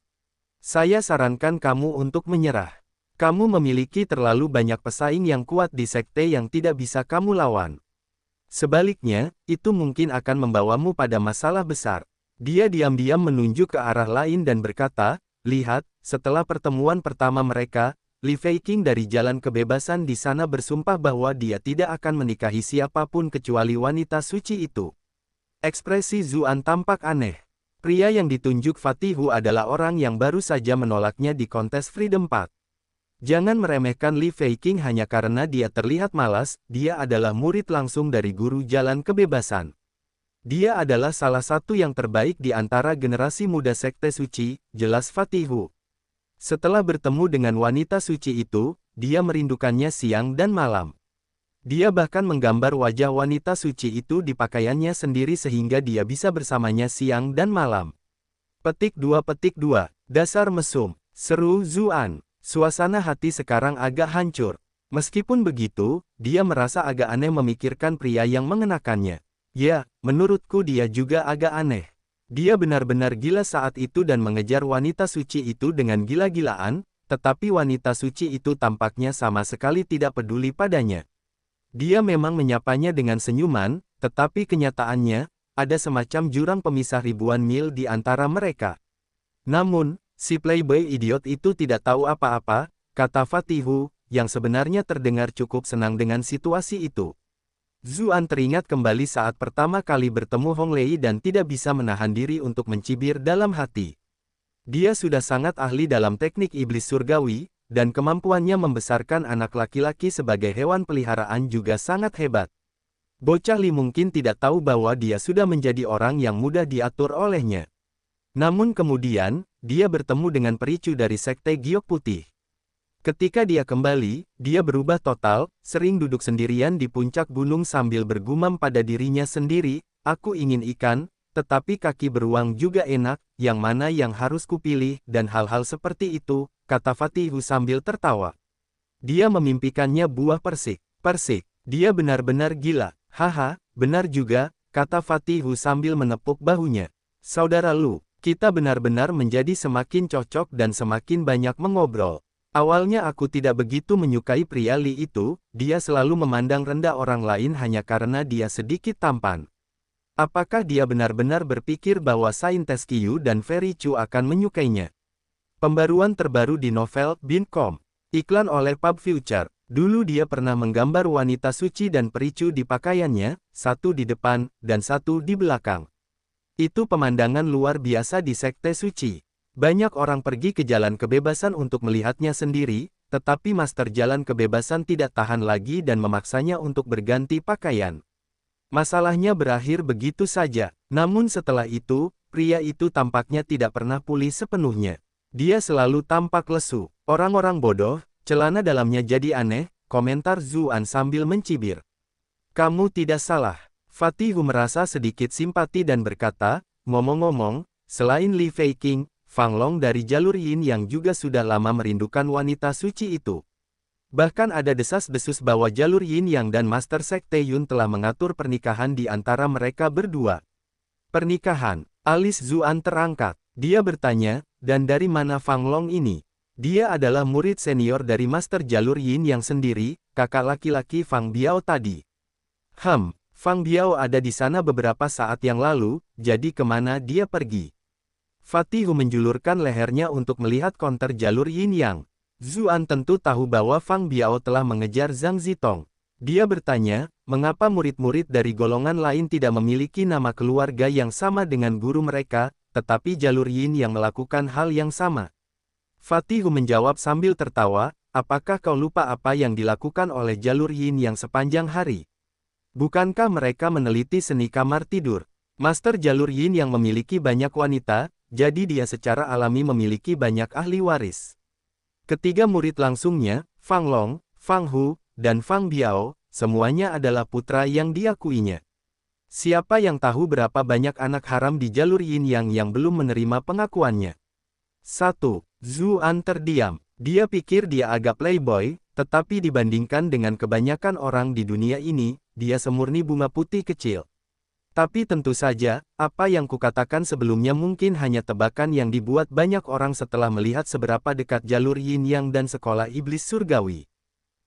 Speaker 1: Saya sarankan kamu untuk menyerah. Kamu memiliki terlalu banyak pesaing yang kuat di sekte yang tidak bisa kamu lawan. Sebaliknya, itu mungkin akan membawamu pada masalah besar. Dia diam-diam menunjuk ke arah lain dan berkata, lihat, setelah pertemuan pertama mereka, Li Feiqing dari Jalan Kebebasan di sana bersumpah bahwa dia tidak akan menikahi siapapun kecuali wanita suci itu. Ekspresi Zuan tampak aneh. Pria yang ditunjuk Fatihu adalah orang yang baru saja menolaknya di kontes Freedom Path. Jangan meremehkan Li Feiqing hanya karena dia terlihat malas, dia adalah murid langsung dari guru Jalan Kebebasan. Dia adalah salah satu yang terbaik di antara generasi muda sekte suci, jelas Fatihu. Setelah bertemu dengan wanita suci itu, dia merindukannya siang dan malam. Dia bahkan menggambar wajah wanita suci itu di pakaiannya sendiri sehingga dia bisa bersamanya siang dan malam. Petik 2. Dasar mesum, seru Zuan. Suasana hati sekarang agak hancur. Meskipun begitu, dia merasa agak aneh memikirkan pria yang mengenakannya. Ya, menurutku dia juga agak aneh. Dia benar-benar gila saat itu dan mengejar wanita suci itu dengan gila-gilaan, tetapi wanita suci itu tampaknya sama sekali tidak peduli padanya. Dia memang menyapanya dengan senyuman, tetapi kenyataannya, ada semacam jurang pemisah ribuan mil di antara mereka. Namun, si playboy idiot itu tidak tahu apa-apa, kata Fatihu, yang sebenarnya terdengar cukup senang dengan situasi itu. Zuan teringat kembali saat pertama kali bertemu Hong Lei dan tidak bisa menahan diri untuk mencibir dalam hati. Dia sudah sangat ahli dalam teknik iblis surgawi, dan kemampuannya membesarkan anak laki-laki sebagai hewan peliharaan juga sangat hebat. Bocah Li mungkin tidak tahu bahwa dia sudah menjadi orang yang mudah diatur olehnya. Namun kemudian, dia bertemu dengan pericu dari sekte Giok Putih. Ketika dia kembali, dia berubah total, sering duduk sendirian di puncak gunung sambil bergumam pada dirinya sendiri, aku ingin ikan, tetapi kaki beruang juga enak, yang mana yang harus kupilih, dan hal-hal seperti itu, kata Fatihu sambil tertawa. Dia memimpikannya buah persik. Persik, dia benar-benar gila, haha, benar juga, kata Fatihu sambil menepuk bahunya. Saudara Lu, kita benar-benar menjadi semakin cocok dan semakin banyak mengobrol. Awalnya aku tidak begitu menyukai pria Li itu, dia selalu memandang rendah orang lain hanya karena dia sedikit tampan. Apakah dia benar-benar berpikir bahwa Saintes Qiu dan Fairy Chu akan menyukainya? Pembaruan terbaru di novel Bin.com. Iklan oleh Pub Future. Dulu dia pernah menggambar wanita suci dan pericu di pakaiannya, satu di depan, dan satu di belakang. Itu pemandangan luar biasa di sekte suci. Banyak orang pergi ke Jalan Kebebasan untuk melihatnya sendiri, tetapi Master Jalan Kebebasan tidak tahan lagi dan memaksanya untuk berganti pakaian. Masalahnya berakhir begitu saja. Namun setelah itu, pria itu tampaknya tidak pernah pulih sepenuhnya. Dia selalu tampak lesu. Orang-orang bodoh, celana dalamnya jadi aneh, komentar Zuan sambil mencibir. Kamu tidak salah. Fatihu merasa sedikit simpati dan berkata, ngomong-ngomong, selain Li Feiqing, Fang Long dari jalur Yin yang juga sudah lama merindukan wanita suci itu. Bahkan ada desas-desus bahwa jalur Yin Yang dan Master Sekte Yun telah mengatur pernikahan di antara mereka berdua. Pernikahan, alis Zuan terangkat. Dia bertanya, dan dari mana Fang Long ini? Dia adalah murid senior dari Master Jalur Yin Yang sendiri, kakak laki-laki Fang Biao tadi. Fang Biao ada di sana beberapa saat yang lalu, jadi kemana dia pergi? Fatihu menjulurkan lehernya untuk melihat konter jalur Yin Yang. Zuan tentu tahu bahwa Fang Biao telah mengejar Zhang Zitong. Dia bertanya, mengapa murid-murid dari golongan lain tidak memiliki nama keluarga yang sama dengan guru mereka, tetapi jalur Yin yang melakukan hal yang sama. Fatihu menjawab sambil tertawa, apakah kau lupa apa yang dilakukan oleh jalur Yin yang sepanjang hari? Bukankah mereka meneliti seni kamar tidur? Master jalur Yin yang memiliki banyak wanita, jadi dia secara alami memiliki banyak ahli waris. Ketiga murid langsungnya, Fang Long, Fang Hu, dan Fang Biao, semuanya adalah putra yang diakuinya. Siapa yang tahu berapa banyak anak haram di jalur Yin yang belum menerima pengakuannya? 1. Zuan terdiam. Dia pikir dia agak playboy, tetapi dibandingkan dengan kebanyakan orang di dunia ini, dia semurni bunga putih kecil. Tapi tentu saja, apa yang kukatakan sebelumnya mungkin hanya tebakan yang dibuat banyak orang setelah melihat seberapa dekat jalur Yin Yang dan sekolah iblis surgawi.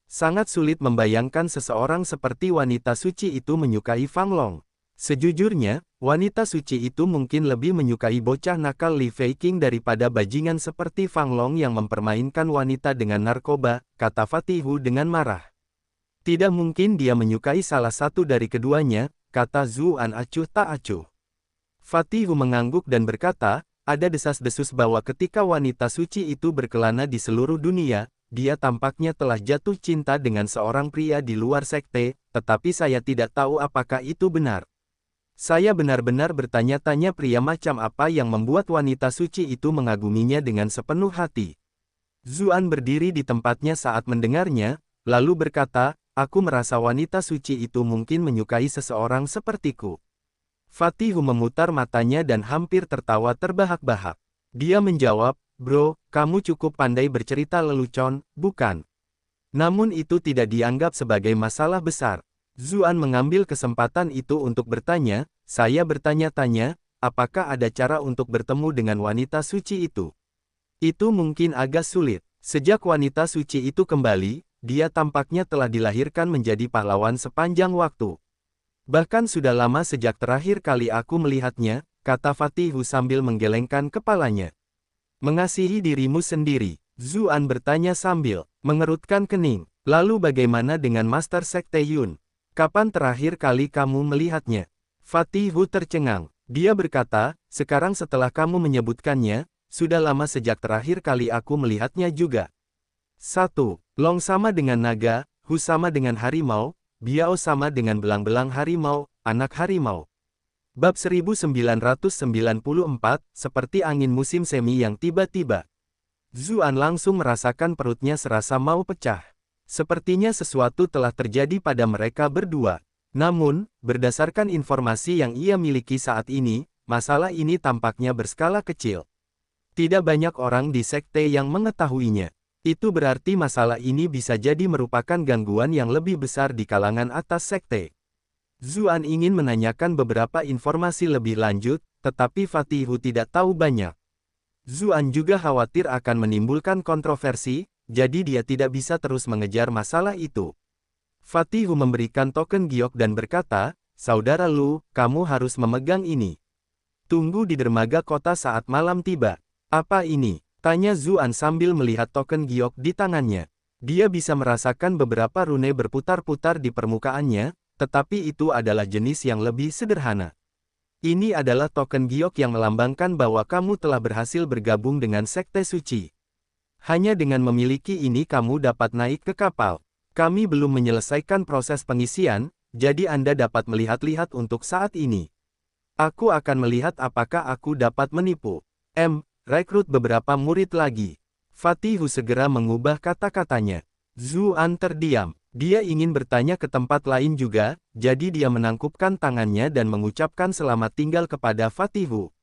Speaker 1: Sangat sulit membayangkan seseorang seperti wanita suci itu menyukai Fang Long. Sejujurnya, wanita suci itu mungkin lebih menyukai bocah nakal Li Feiqing daripada bajingan seperti Fang Long yang mempermainkan wanita dengan narkoba, kata Fatihu dengan marah. Tidak mungkin dia menyukai salah satu dari keduanya, kata Zuan acuh tak acuh. Fatihu mengangguk dan berkata, ada desas-desus bahwa ketika wanita suci itu berkelana di seluruh dunia, dia tampaknya telah jatuh cinta dengan seorang pria di luar sekte, tetapi saya tidak tahu apakah itu benar. Saya benar-benar bertanya-tanya pria macam apa yang membuat wanita suci itu mengaguminya dengan sepenuh hati. Zuan berdiri di tempatnya saat mendengarnya, lalu berkata, aku merasa wanita suci itu mungkin menyukai seseorang sepertiku. Fatihu memutar matanya dan hampir tertawa terbahak-bahak. Dia menjawab, bro, kamu cukup pandai bercerita lelucon, bukan? Namun itu tidak dianggap sebagai masalah besar. Zuan mengambil kesempatan itu untuk bertanya, saya bertanya-tanya, apakah ada cara untuk bertemu dengan wanita suci itu? Itu mungkin agak sulit. Sejak wanita suci itu kembali, dia tampaknya telah dilahirkan menjadi pahlawan sepanjang waktu. Bahkan sudah lama sejak terakhir kali aku melihatnya, kata Fatihu sambil menggelengkan kepalanya. Mengasihi dirimu sendiri, Zuan bertanya sambil mengerutkan kening. Lalu bagaimana dengan Master Sekte Yun? Kapan terakhir kali kamu melihatnya? Fatihu tercengang. Dia berkata, sekarang setelah kamu menyebutkannya, sudah lama sejak terakhir kali aku melihatnya juga. 1. Long sama dengan naga, Hu sama dengan harimau, Biao sama dengan belang-belang harimau, anak harimau. Bab 1994, seperti angin musim semi yang tiba-tiba. Zuan langsung merasakan perutnya serasa mau pecah. Sepertinya sesuatu telah terjadi pada mereka berdua. Namun, berdasarkan informasi yang ia miliki saat ini, masalah ini tampaknya berskala kecil. Tidak banyak orang di sekte yang mengetahuinya. Itu berarti masalah ini bisa jadi merupakan gangguan yang lebih besar di kalangan atas sekte. Zuan ingin menanyakan beberapa informasi lebih lanjut, tetapi Fatihu tidak tahu banyak. Zuan juga khawatir akan menimbulkan kontroversi, jadi dia tidak bisa terus mengejar masalah itu. Fatihu memberikan token giok dan berkata, saudara Lu, kamu harus memegang ini. Tunggu di dermaga kota saat malam tiba. Apa ini? Tanya Zuan sambil melihat token giok di tangannya. Dia bisa merasakan beberapa rune berputar-putar di permukaannya, tetapi itu adalah jenis yang lebih sederhana. Ini adalah token giok yang melambangkan bahwa kamu telah berhasil bergabung dengan sekte suci. Hanya dengan memiliki ini kamu dapat naik ke kapal. Kami belum menyelesaikan proses pengisian, jadi Anda dapat melihat-lihat untuk saat ini. Aku akan melihat apakah aku dapat menipu. Rekrut beberapa murid lagi. Fatihu segera mengubah kata-katanya. Zuan terdiam. Dia ingin bertanya ke tempat lain juga, jadi dia menangkupkan tangannya dan mengucapkan selamat tinggal kepada Fatihu.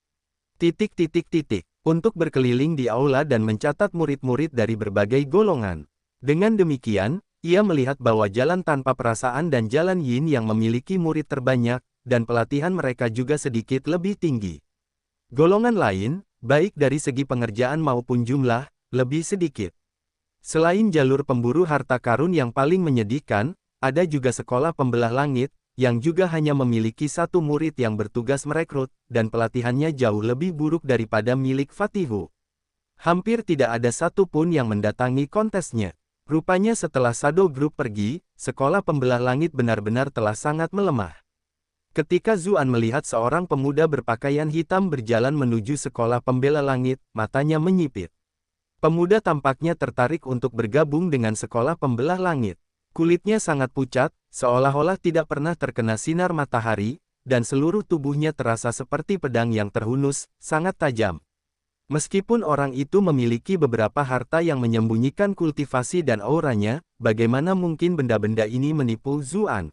Speaker 1: Untuk berkeliling di aula dan mencatat murid-murid dari berbagai golongan. Dengan demikian, ia melihat bahwa jalan tanpa perasaan dan jalan Yin yang memiliki murid terbanyak, dan pelatihan mereka juga sedikit lebih tinggi. Golongan lain, baik dari segi pengerjaan maupun jumlah, lebih sedikit. Selain jalur pemburu harta karun yang paling menyedihkan, ada juga sekolah pembelah langit, yang juga hanya memiliki satu murid yang bertugas merekrut, dan pelatihannya jauh lebih buruk daripada milik Fatihu. Hampir tidak ada satu pun yang mendatangi kontesnya. Rupanya setelah Shadow Group pergi, sekolah pembelah langit benar-benar telah sangat melemah. Ketika Zuan melihat seorang pemuda berpakaian hitam berjalan menuju sekolah pembela langit, matanya menyipit. Pemuda tampaknya tertarik untuk bergabung dengan sekolah pembelah langit. Kulitnya sangat pucat, seolah-olah tidak pernah terkena sinar matahari, dan seluruh tubuhnya terasa seperti pedang yang terhunus, sangat tajam. Meskipun orang itu memiliki beberapa harta yang menyembunyikan kultivasi dan auranya, bagaimana mungkin benda-benda ini menipu Zuan?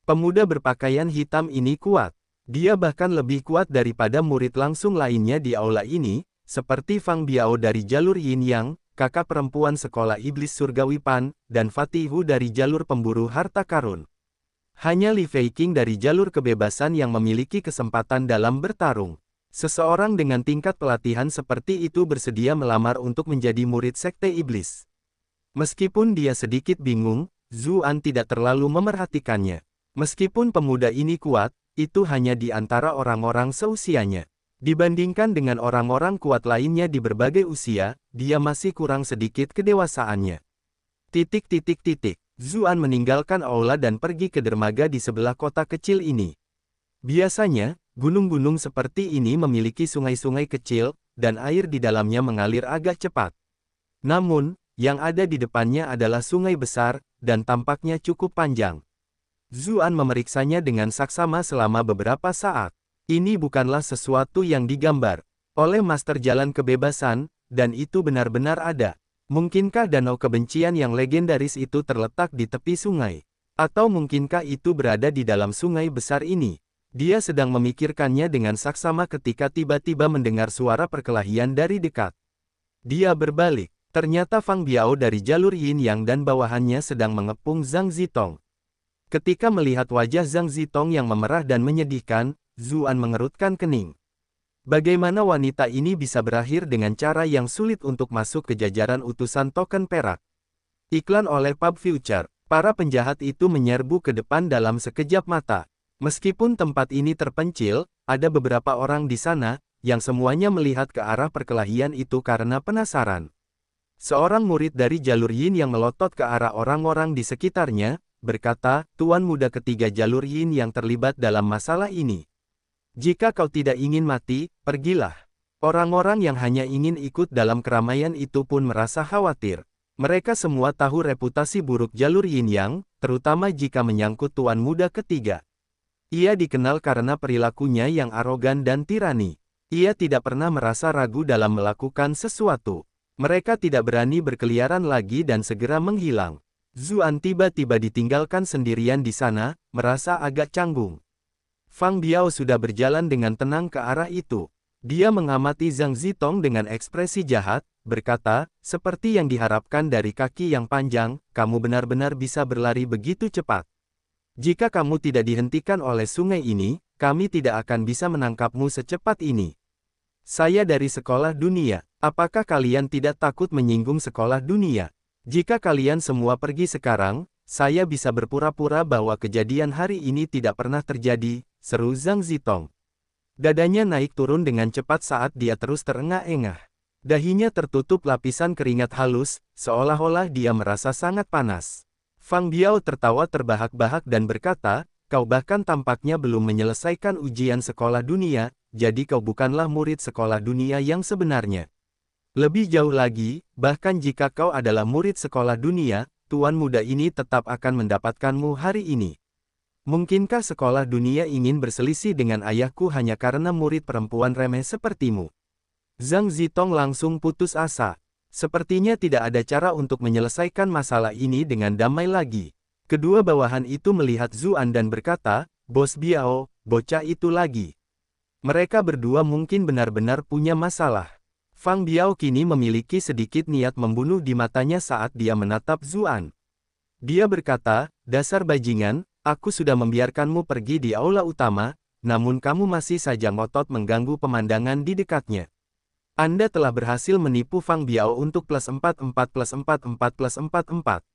Speaker 1: Pemuda berpakaian hitam ini kuat. Dia bahkan lebih kuat daripada murid langsung lainnya di aula ini, seperti Fang Biao dari jalur Yin Yang, kakak perempuan sekolah iblis surgawi Pan, dan Fatih Hu dari jalur pemburu harta karun. Hanya Li Feiqing dari jalur kebebasan yang memiliki kesempatan dalam bertarung. Seseorang dengan tingkat pelatihan seperti itu bersedia melamar untuk menjadi murid sekte iblis. Meskipun dia sedikit bingung, Zuan tidak terlalu memerhatikannya. Meskipun pemuda ini kuat, itu hanya di antara orang-orang seusianya. Dibandingkan dengan orang-orang kuat lainnya di berbagai usia, dia masih kurang sedikit kedewasaannya. Zuan meninggalkan aula dan pergi ke dermaga di sebelah kota kecil ini. Biasanya, gunung-gunung seperti ini memiliki sungai-sungai kecil, dan air di dalamnya mengalir agak cepat. Namun, yang ada di depannya adalah sungai besar, dan tampaknya cukup panjang. Zuan memeriksanya dengan saksama selama beberapa saat. Ini bukanlah sesuatu yang digambar oleh Master Jalan Kebebasan, dan itu benar-benar ada. Mungkinkah danau kebencian yang legendaris itu terletak di tepi sungai? Atau mungkinkah itu berada di dalam sungai besar ini? Dia sedang memikirkannya dengan saksama ketika tiba-tiba mendengar suara perkelahian dari dekat. Dia berbalik. Ternyata Fang Biao dari jalur Yin Yang dan bawahannya sedang mengepung Zhang Zitong. Ketika melihat wajah Zhang Zitong yang memerah dan menyedihkan, Zuan mengerutkan kening. Bagaimana wanita ini bisa berakhir dengan cara yang sulit untuk masuk ke jajaran utusan token perak? Iklan oleh Pub Future. Para penjahat itu menyerbu ke depan dalam sekejap mata. Meskipun tempat ini terpencil, ada beberapa orang di sana, yang semuanya melihat ke arah perkelahian itu karena penasaran. Seorang murid dari jalur Yin yang melotot ke arah orang-orang di sekitarnya, berkata, "Tuan muda ketiga jalur Yin yang terlibat dalam masalah ini. Jika kau tidak ingin mati, pergilah." Orang-orang yang hanya ingin ikut dalam keramaian itu pun merasa khawatir. Mereka semua tahu reputasi buruk jalur Yin Yang, terutama jika menyangkut tuan muda ketiga. Ia dikenal karena perilakunya yang arogan dan tirani. Ia tidak pernah merasa ragu dalam melakukan sesuatu. Mereka tidak berani berkeliaran lagi dan segera menghilang. Zuan tiba-tiba ditinggalkan sendirian di sana, merasa agak canggung. Fang Biao sudah berjalan dengan tenang ke arah itu. Dia mengamati Zhang Zitong dengan ekspresi jahat, berkata, "Seperti yang diharapkan dari kaki yang panjang, kamu benar-benar bisa berlari begitu cepat. Jika kamu tidak dihentikan oleh sungai ini, kami tidak akan bisa menangkapmu secepat ini." "Saya dari sekolah dunia. Apakah kalian tidak takut menyinggung sekolah dunia? Jika kalian semua pergi sekarang, saya bisa berpura-pura bahwa kejadian hari ini tidak pernah terjadi," seru Zhang Zitong. Dadanya naik turun dengan cepat saat dia terus terengah-engah. Dahinya tertutup lapisan keringat halus, seolah-olah dia merasa sangat panas. Fang Biao tertawa terbahak-bahak dan berkata, "Kau bahkan tampaknya belum menyelesaikan ujian sekolah dunia, jadi kau bukanlah murid sekolah dunia yang sebenarnya. Lebih jauh lagi, bahkan jika kau adalah murid sekolah dunia, tuan muda ini tetap akan mendapatkanmu hari ini. Mungkinkah sekolah dunia ingin berselisih dengan ayahku hanya karena murid perempuan remeh sepertimu?" Zhang Zitong langsung putus asa. Sepertinya tidak ada cara untuk menyelesaikan masalah ini dengan damai lagi. Kedua bawahan itu melihat Zuan dan berkata, "Bos Biao, bocah itu lagi. Mereka berdua mungkin benar-benar punya masalah." Fang Biao kini memiliki sedikit niat membunuh di matanya saat dia menatap Zuan. Dia berkata, "Dasar bajingan, aku sudah membiarkanmu pergi di aula utama, namun kamu masih saja ngotot mengganggu pemandangan di dekatnya. Anda telah berhasil menipu Fang Biao untuk +44+44+44."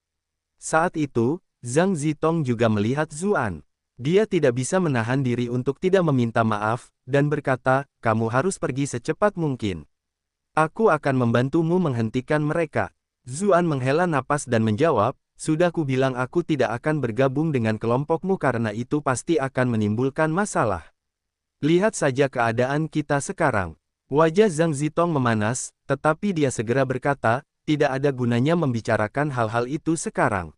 Speaker 1: Saat itu, Zhang Zitong juga melihat Zuan. Dia tidak bisa menahan diri untuk tidak meminta maaf, dan berkata, "Kamu harus pergi secepat mungkin. Aku akan membantumu menghentikan mereka." Zuan menghela napas dan menjawab, "Sudah kubilang aku tidak akan bergabung dengan kelompokmu karena itu pasti akan menimbulkan masalah. Lihat saja keadaan kita sekarang." Wajah Zhang Zitong memanas, tetapi dia segera berkata, "Tidak ada gunanya membicarakan hal-hal itu sekarang.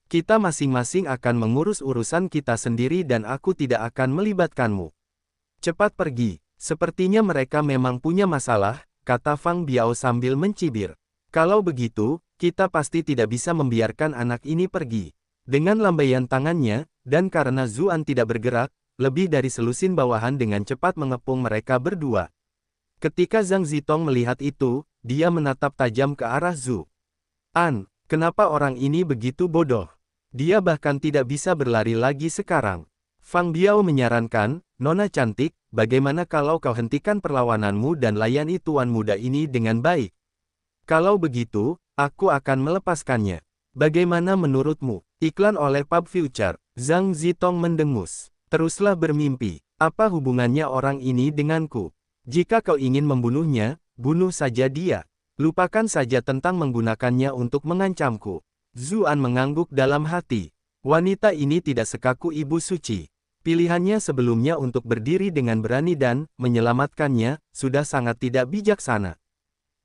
Speaker 1: Kita masing-masing akan mengurus urusan kita sendiri dan aku tidak akan melibatkanmu. Cepat pergi." Sepertinya mereka memang punya masalah, kata Fang Biao sambil mencibir. Kalau begitu, kita pasti tidak bisa membiarkan anak ini pergi. Dengan lambaian tangannya, dan karena Zuan tidak bergerak, lebih dari selusin bawahan dengan cepat mengepung mereka berdua. Ketika Zhang Zitong melihat itu, dia menatap tajam ke arah Zuan. Kenapa orang ini begitu bodoh? Dia bahkan tidak bisa berlari lagi sekarang. Fang Biao menyarankan, Nona cantik, bagaimana kalau kau hentikan perlawananmu dan layani tuan muda ini dengan baik? Kalau begitu, aku akan melepaskannya. Bagaimana menurutmu? Iklan oleh Pub Future. Zhang Zitong mendengus. Teruslah bermimpi. Apa hubungannya orang ini denganku? Jika kau ingin membunuhnya, bunuh saja dia. Lupakan saja tentang menggunakannya untuk mengancamku. Zuan mengangguk dalam hati. Wanita ini tidak sekaku ibu suci. Pilihannya sebelumnya untuk berdiri dengan berani dan menyelamatkannya, sudah sangat tidak bijaksana.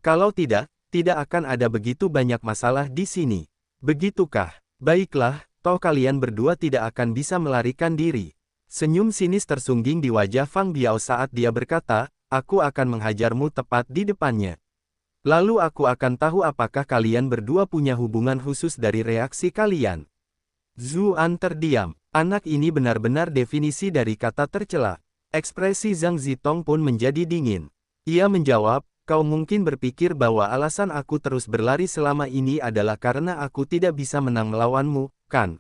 Speaker 1: Kalau tidak akan ada begitu banyak masalah di sini. Begitukah? Baiklah, toh kalian berdua tidak akan bisa melarikan diri. Senyum sinis tersungging di wajah Fang Biao saat dia berkata, aku akan menghajarmu tepat di depannya. Lalu aku akan tahu apakah kalian berdua punya hubungan khusus dari reaksi kalian. Zuan terdiam. Anak ini benar-benar definisi dari kata tercela. Ekspresi Zhang Zitong pun menjadi dingin. Ia menjawab, kau mungkin berpikir bahwa alasan aku terus berlari selama ini adalah karena aku tidak bisa menang melawanmu, kan?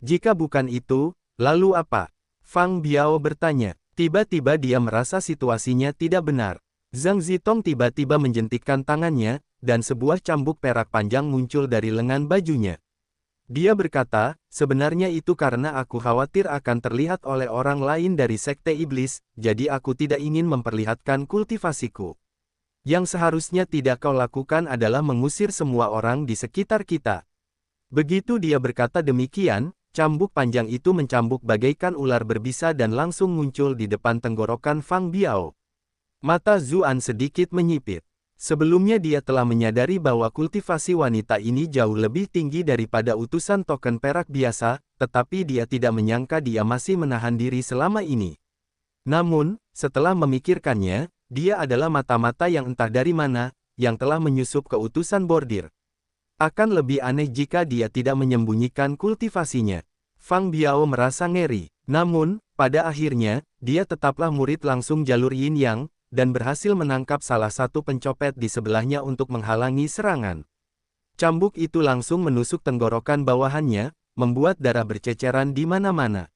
Speaker 1: Jika bukan itu, lalu apa? Fang Biao bertanya. Tiba-tiba dia merasa situasinya tidak benar. Zhang Zitong tiba-tiba menjentikkan tangannya, dan sebuah cambuk perak panjang muncul dari lengan bajunya. Dia berkata, sebenarnya itu karena aku khawatir akan terlihat oleh orang lain dari Sekte Iblis, jadi aku tidak ingin memperlihatkan kultivasiku. Yang seharusnya tidak kau lakukan adalah mengusir semua orang di sekitar kita. Begitu dia berkata demikian, cambuk panjang itu mencambuk bagaikan ular berbisa dan langsung muncul di depan tenggorokan Fang Biao. Mata Zuan sedikit menyipit. Sebelumnya dia telah menyadari bahwa kultivasi wanita ini jauh lebih tinggi daripada utusan token perak biasa, tetapi dia tidak menyangka dia masih menahan diri selama ini. Namun, setelah memikirkannya, dia adalah mata-mata yang entah dari mana, yang telah menyusup ke utusan bordir. Akan lebih aneh jika dia tidak menyembunyikan kultivasinya. Fang Biao merasa ngeri. Namun, pada akhirnya, dia tetaplah murid langsung jalur Yin Yang, dan berhasil menangkap salah satu pencopet di sebelahnya untuk menghalangi serangan. Cambuk itu langsung menusuk tenggorokan bawahannya, membuat darah berceceran di mana-mana.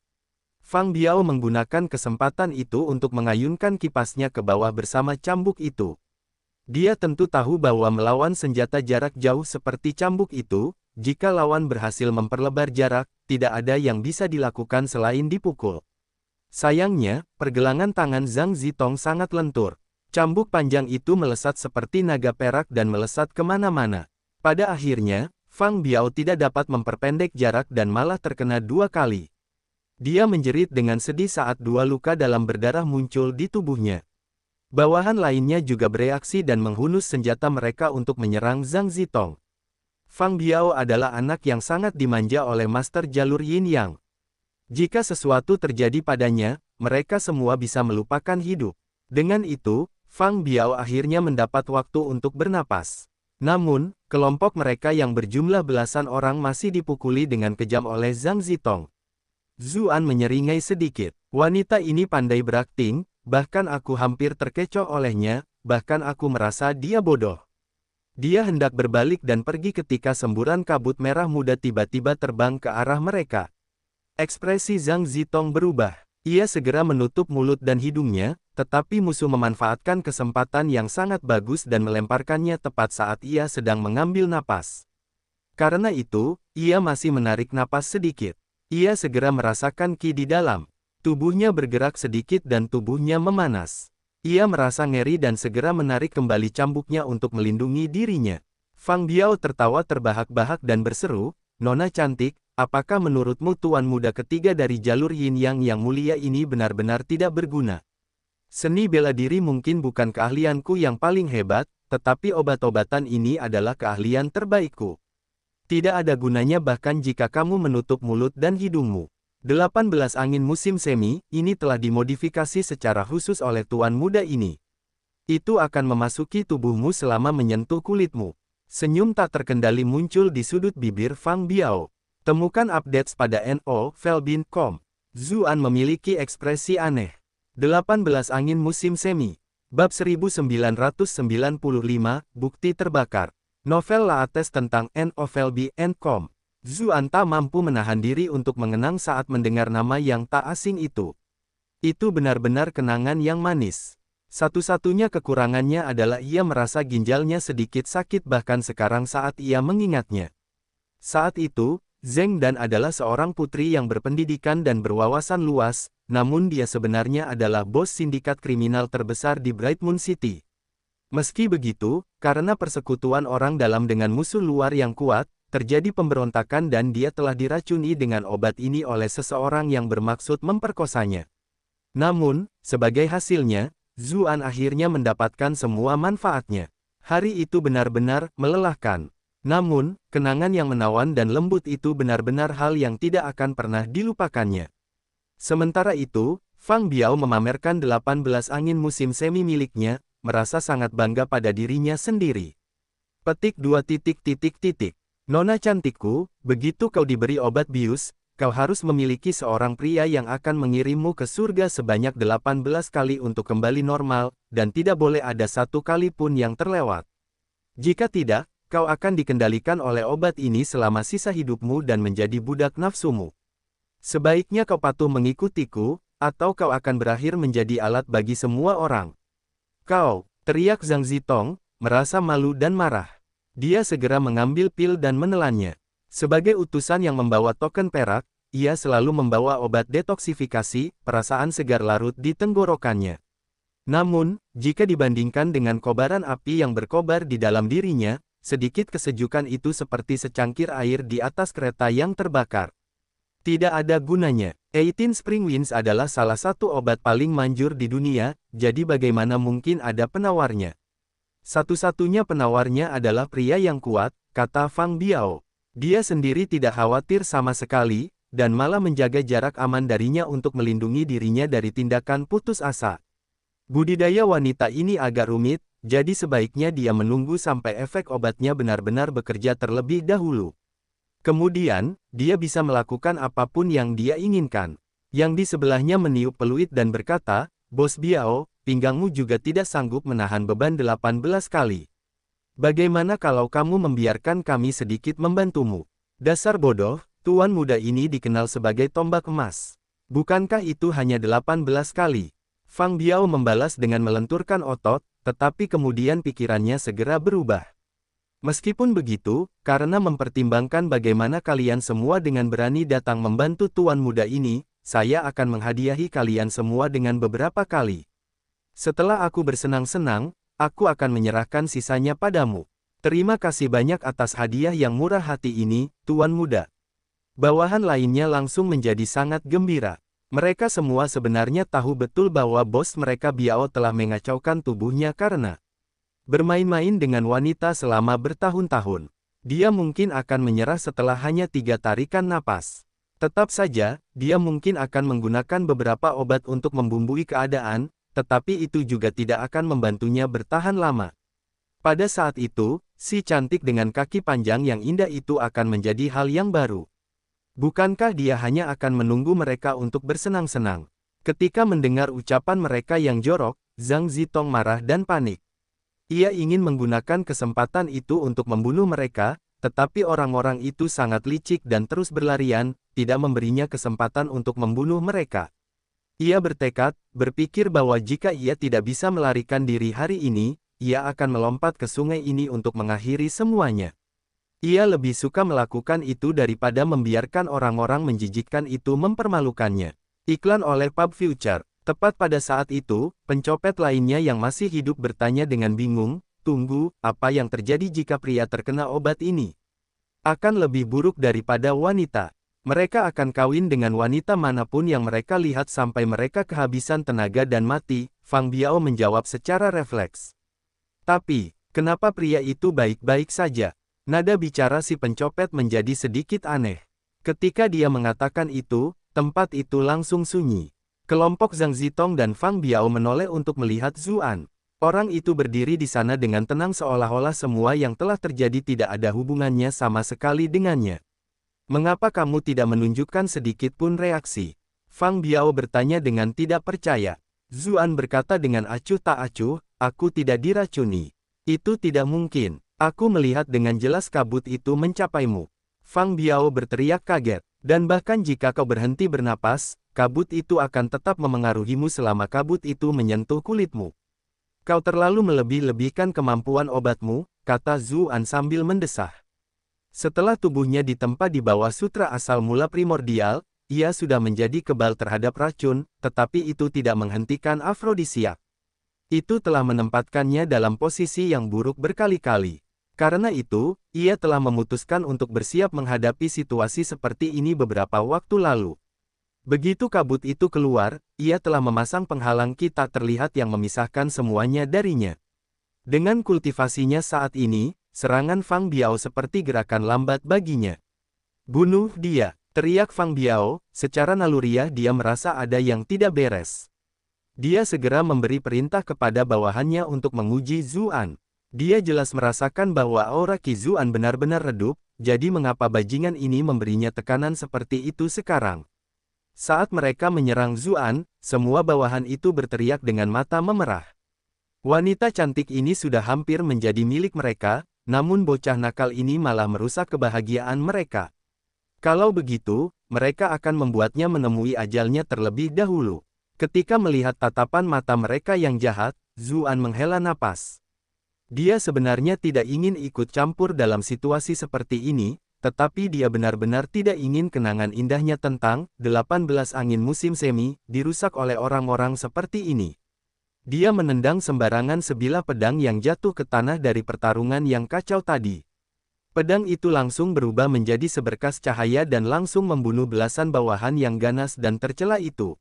Speaker 1: Fang Biao menggunakan kesempatan itu untuk mengayunkan kipasnya ke bawah bersama cambuk itu. Dia tentu tahu bahwa melawan senjata jarak jauh seperti cambuk itu, jika lawan berhasil memperlebar jarak, tidak ada yang bisa dilakukan selain dipukul. Sayangnya, pergelangan tangan Zhang Zitong sangat lentur. Cambuk panjang itu melesat seperti naga perak dan melesat kemana-mana. Pada akhirnya, Fang Biao tidak dapat memperpendek jarak dan malah terkena 2 kali. Dia menjerit dengan sedih saat 2 luka dalam berdarah muncul di tubuhnya. Bawahan lainnya juga bereaksi dan menghunus senjata mereka untuk menyerang Zhang Zitong. Fang Biao adalah anak yang sangat dimanja oleh Master Jalur Yin Yang. Jika sesuatu terjadi padanya, mereka semua bisa melupakan hidup. Dengan itu, Fang Biao akhirnya mendapat waktu untuk bernapas. Namun, kelompok mereka yang berjumlah belasan orang masih dipukuli dengan kejam oleh Zhang Zitong. Zuan menyeringai sedikit. Wanita ini pandai berakting, bahkan aku hampir terkecoh olehnya, bahkan aku merasa dia bodoh. Dia hendak berbalik dan pergi ketika semburan kabut merah muda tiba-tiba terbang ke arah mereka. Ekspresi Zhang Zitong berubah. Ia segera menutup mulut dan hidungnya, tetapi musuh memanfaatkan kesempatan yang sangat bagus dan melemparkannya tepat saat ia sedang mengambil napas. Karena itu, ia masih menarik napas sedikit. Ia segera merasakan ki di dalam. Tubuhnya bergerak sedikit dan tubuhnya memanas. Ia merasa ngeri dan segera menarik kembali cambuknya untuk melindungi dirinya. Fang Biao tertawa terbahak-bahak dan berseru, Nona cantik, apakah menurutmu tuan muda ketiga dari jalur Yin Yang yang mulia ini benar-benar tidak berguna? Seni bela diri mungkin bukan keahlianku yang paling hebat, tetapi obat-obatan ini adalah keahlian terbaikku. Tidak ada gunanya bahkan jika kamu menutup mulut dan hidungmu. 18 angin musim semi, ini telah dimodifikasi secara khusus oleh tuan muda ini. Itu akan memasuki tubuhmu selama menyentuh kulitmu. Senyum tak terkendali muncul di sudut bibir Fang Biao. Temukan updates pada novelbin.com. Zuan memiliki ekspresi aneh. 18 angin musim semi. Bab 1995, Bukti Terbakar. Novel Laates tentang novelbin.com. Zuan tak mampu menahan diri untuk mengenang saat mendengar nama yang tak asing itu. Itu benar-benar kenangan yang manis. Satu-satunya kekurangannya adalah ia merasa ginjalnya sedikit sakit bahkan sekarang saat ia mengingatnya. Saat itu, Zheng Dan adalah seorang putri yang berpendidikan dan berwawasan luas, namun dia sebenarnya adalah bos sindikat kriminal terbesar di Bright Moon City. Meski begitu, karena persekutuan orang dalam dengan musuh luar yang kuat, terjadi pemberontakan dan dia telah diracuni dengan obat ini oleh seseorang yang bermaksud memperkosanya. Namun, sebagai hasilnya, Zuan akhirnya mendapatkan semua manfaatnya. Hari itu benar-benar melelahkan. Namun, kenangan yang menawan dan lembut itu benar-benar hal yang tidak akan pernah dilupakannya. Sementara itu, Fang Biao memamerkan 18 angin musim semi miliknya, merasa sangat bangga pada dirinya sendiri. Petik 2. Nona cantikku, begitu kau diberi obat bius, kau harus memiliki seorang pria yang akan mengirimmu ke surga sebanyak 18 kali untuk kembali normal, dan tidak boleh ada satu kali pun yang terlewat. Jika tidak, kau akan dikendalikan oleh obat ini selama sisa hidupmu dan menjadi budak nafsumu. Sebaiknya kau patuh mengikutiku, atau kau akan berakhir menjadi alat bagi semua orang. Kau, teriak Zhang Zitong, merasa malu dan marah. Dia segera mengambil pil dan menelannya. Sebagai utusan yang membawa token perak, ia selalu membawa obat detoksifikasi, perasaan segar larut di tenggorokannya. Namun, jika dibandingkan dengan kobaran api yang berkobar di dalam dirinya, sedikit kesejukan itu seperti secangkir air di atas kereta yang terbakar. Tidak ada gunanya. 18 Spring Winds adalah salah satu obat paling manjur di dunia, jadi bagaimana mungkin ada penawarnya? Satu-satunya penawarnya adalah pria yang kuat, kata Fang Biao. Dia sendiri tidak khawatir sama sekali, dan malah menjaga jarak aman darinya untuk melindungi dirinya dari tindakan putus asa. Budidaya wanita ini agak rumit, jadi sebaiknya dia menunggu sampai efek obatnya benar-benar bekerja terlebih dahulu. Kemudian, dia bisa melakukan apapun yang dia inginkan. Yang di sebelahnya meniup peluit dan berkata, Bos Biao, pinggangmu juga tidak sanggup menahan beban 18 kali. Bagaimana kalau kamu membiarkan kami sedikit membantumu? Dasar bodoh, tuan muda ini dikenal sebagai tombak emas. Bukankah itu hanya 18 kali? Fang Biao membalas dengan melenturkan otot, tetapi kemudian pikirannya segera berubah. Meskipun begitu, karena mempertimbangkan bagaimana kalian semua dengan berani datang membantu tuan muda ini, saya akan menghadiahi kalian semua dengan beberapa kali. Setelah aku bersenang-senang, aku akan menyerahkan sisanya padamu. Terima kasih banyak atas hadiah yang murah hati ini, tuan muda. Bawahan lainnya langsung menjadi sangat gembira. Mereka semua sebenarnya tahu betul bahwa bos mereka Biao telah mengacaukan tubuhnya karena bermain-main dengan wanita selama bertahun-tahun. Dia mungkin akan menyerah setelah hanya 3 tarikan napas. Tetap saja, dia mungkin akan menggunakan beberapa obat untuk membumbui keadaan, tetapi itu juga tidak akan membantunya bertahan lama. Pada saat itu, si cantik dengan kaki panjang yang indah itu akan menjadi hal yang baru. Bukankah dia hanya akan menunggu mereka untuk bersenang-senang? Ketika mendengar ucapan mereka yang jorok, Zhang Zitong marah dan panik. Ia ingin menggunakan kesempatan itu untuk membunuh mereka, tetapi orang-orang itu sangat licik dan terus berlarian, tidak memberinya kesempatan untuk membunuh mereka. Ia bertekad, berpikir bahwa jika ia tidak bisa melarikan diri hari ini, ia akan melompat ke sungai ini untuk mengakhiri semuanya. Ia lebih suka melakukan itu daripada membiarkan orang-orang menjijikkan itu mempermalukannya. Iklan oleh Pub Future. Tepat pada saat itu, pencopet lainnya yang masih hidup bertanya dengan bingung, tunggu, apa yang terjadi jika pria terkena obat ini? Akan lebih buruk daripada wanita. Mereka akan kawin dengan wanita manapun yang mereka lihat sampai mereka kehabisan tenaga dan mati, Fang Biao menjawab secara refleks. Tapi, kenapa pria itu baik-baik saja? Nada bicara si pencopet menjadi sedikit aneh. Ketika dia mengatakan itu, tempat itu langsung sunyi. Kelompok Zhang Zitong dan Fang Biao menoleh untuk melihat Zuan. Orang itu berdiri di sana dengan tenang seolah-olah semua yang telah terjadi tidak ada hubungannya sama sekali dengannya. Mengapa kamu tidak menunjukkan sedikit pun reaksi? Fang Biao bertanya dengan tidak percaya. Zuan berkata dengan acuh tak acuh, aku tidak diracuni. Itu tidak mungkin. Aku melihat dengan jelas kabut itu mencapaimu. Fang Biao berteriak kaget. Dan bahkan jika kau berhenti bernapas, kabut itu akan tetap memengaruhimu selama kabut itu menyentuh kulitmu. Kau terlalu melebih-lebihkan kemampuan obatmu, kata Zuan sambil mendesah. Setelah tubuhnya ditempa di bawah sutra asal mula primordial, ia sudah menjadi kebal terhadap racun, tetapi itu tidak menghentikan afrodisiak. Itu telah menempatkannya dalam posisi yang buruk berkali-kali. Karena itu, ia telah memutuskan untuk bersiap menghadapi situasi seperti ini beberapa waktu lalu. Begitu kabut itu keluar, ia telah memasang penghalang ki tak terlihat yang memisahkan semuanya darinya. Dengan kultivasinya saat ini, serangan Fang Biao seperti gerakan lambat baginya. Bunuh dia, teriak Fang Biao, secara naluriah dia merasa ada yang tidak beres. Dia segera memberi perintah kepada bawahannya untuk menguji Zuan. Dia jelas merasakan bahwa aura Qi Zuan benar-benar redup, jadi mengapa bajingan ini memberinya tekanan seperti itu sekarang? Saat mereka menyerang Zuan, semua bawahan itu berteriak dengan mata memerah. Wanita cantik ini sudah hampir menjadi milik mereka, namun bocah nakal ini malah merusak kebahagiaan mereka. Kalau begitu, mereka akan membuatnya menemui ajalnya terlebih dahulu. Ketika melihat tatapan mata mereka yang jahat, Zuan menghela napas. Dia sebenarnya tidak ingin ikut campur dalam situasi seperti ini, tetapi dia benar-benar tidak ingin kenangan indahnya tentang 18 angin musim semi dirusak oleh orang-orang seperti ini. Dia menendang sembarangan sebilah pedang yang jatuh ke tanah dari pertarungan yang kacau tadi. Pedang itu langsung berubah menjadi seberkas cahaya dan langsung membunuh belasan bawahan yang ganas dan tercela itu.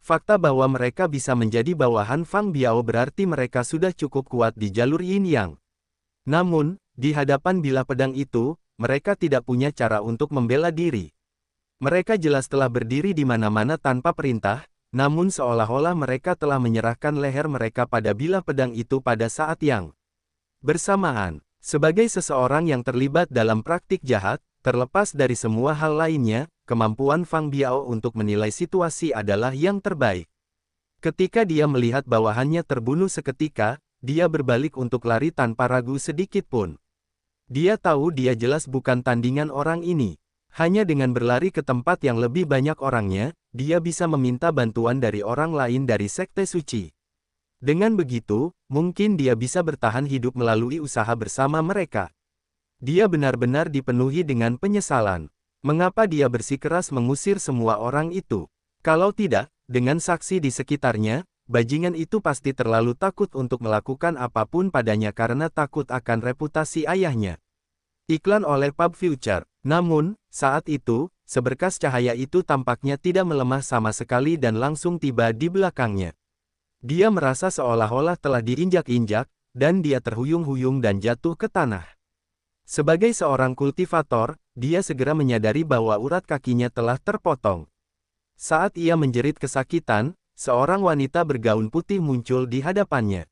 Speaker 1: Fakta bahwa mereka bisa menjadi bawahan Fang Biao berarti mereka sudah cukup kuat di jalur Yin Yang. Namun, di hadapan bilah pedang itu, mereka tidak punya cara untuk membela diri. Mereka jelas telah berdiri di mana-mana tanpa perintah, namun seolah-olah mereka telah menyerahkan leher mereka pada bilah pedang itu pada saat yang bersamaan. Sebagai seseorang yang terlibat dalam praktik jahat, terlepas dari semua hal lainnya, kemampuan Fang Biao untuk menilai situasi adalah yang terbaik. Ketika dia melihat bawahannya terbunuh seketika, dia berbalik untuk lari tanpa ragu sedikit pun. Dia tahu dia jelas bukan tandingan orang ini. Hanya dengan berlari ke tempat yang lebih banyak orangnya, dia bisa meminta bantuan dari orang lain dari Sekte Suci. Dengan begitu, mungkin dia bisa bertahan hidup melalui usaha bersama mereka. Dia benar-benar dipenuhi dengan penyesalan. Mengapa dia bersikeras mengusir semua orang itu? Kalau tidak, dengan saksi di sekitarnya, bajingan itu pasti terlalu takut untuk melakukan apapun padanya karena takut akan reputasi ayahnya. Iklan oleh Pub Future. Namun, saat itu, seberkas cahaya itu tampaknya tidak melemah sama sekali dan langsung tiba di belakangnya. Dia merasa seolah-olah telah diinjak-injak, dan dia terhuyung-huyung dan jatuh ke tanah. Sebagai seorang kultivator, dia segera menyadari bahwa urat kakinya telah terpotong. Saat ia menjerit kesakitan, seorang wanita bergaun putih muncul di hadapannya.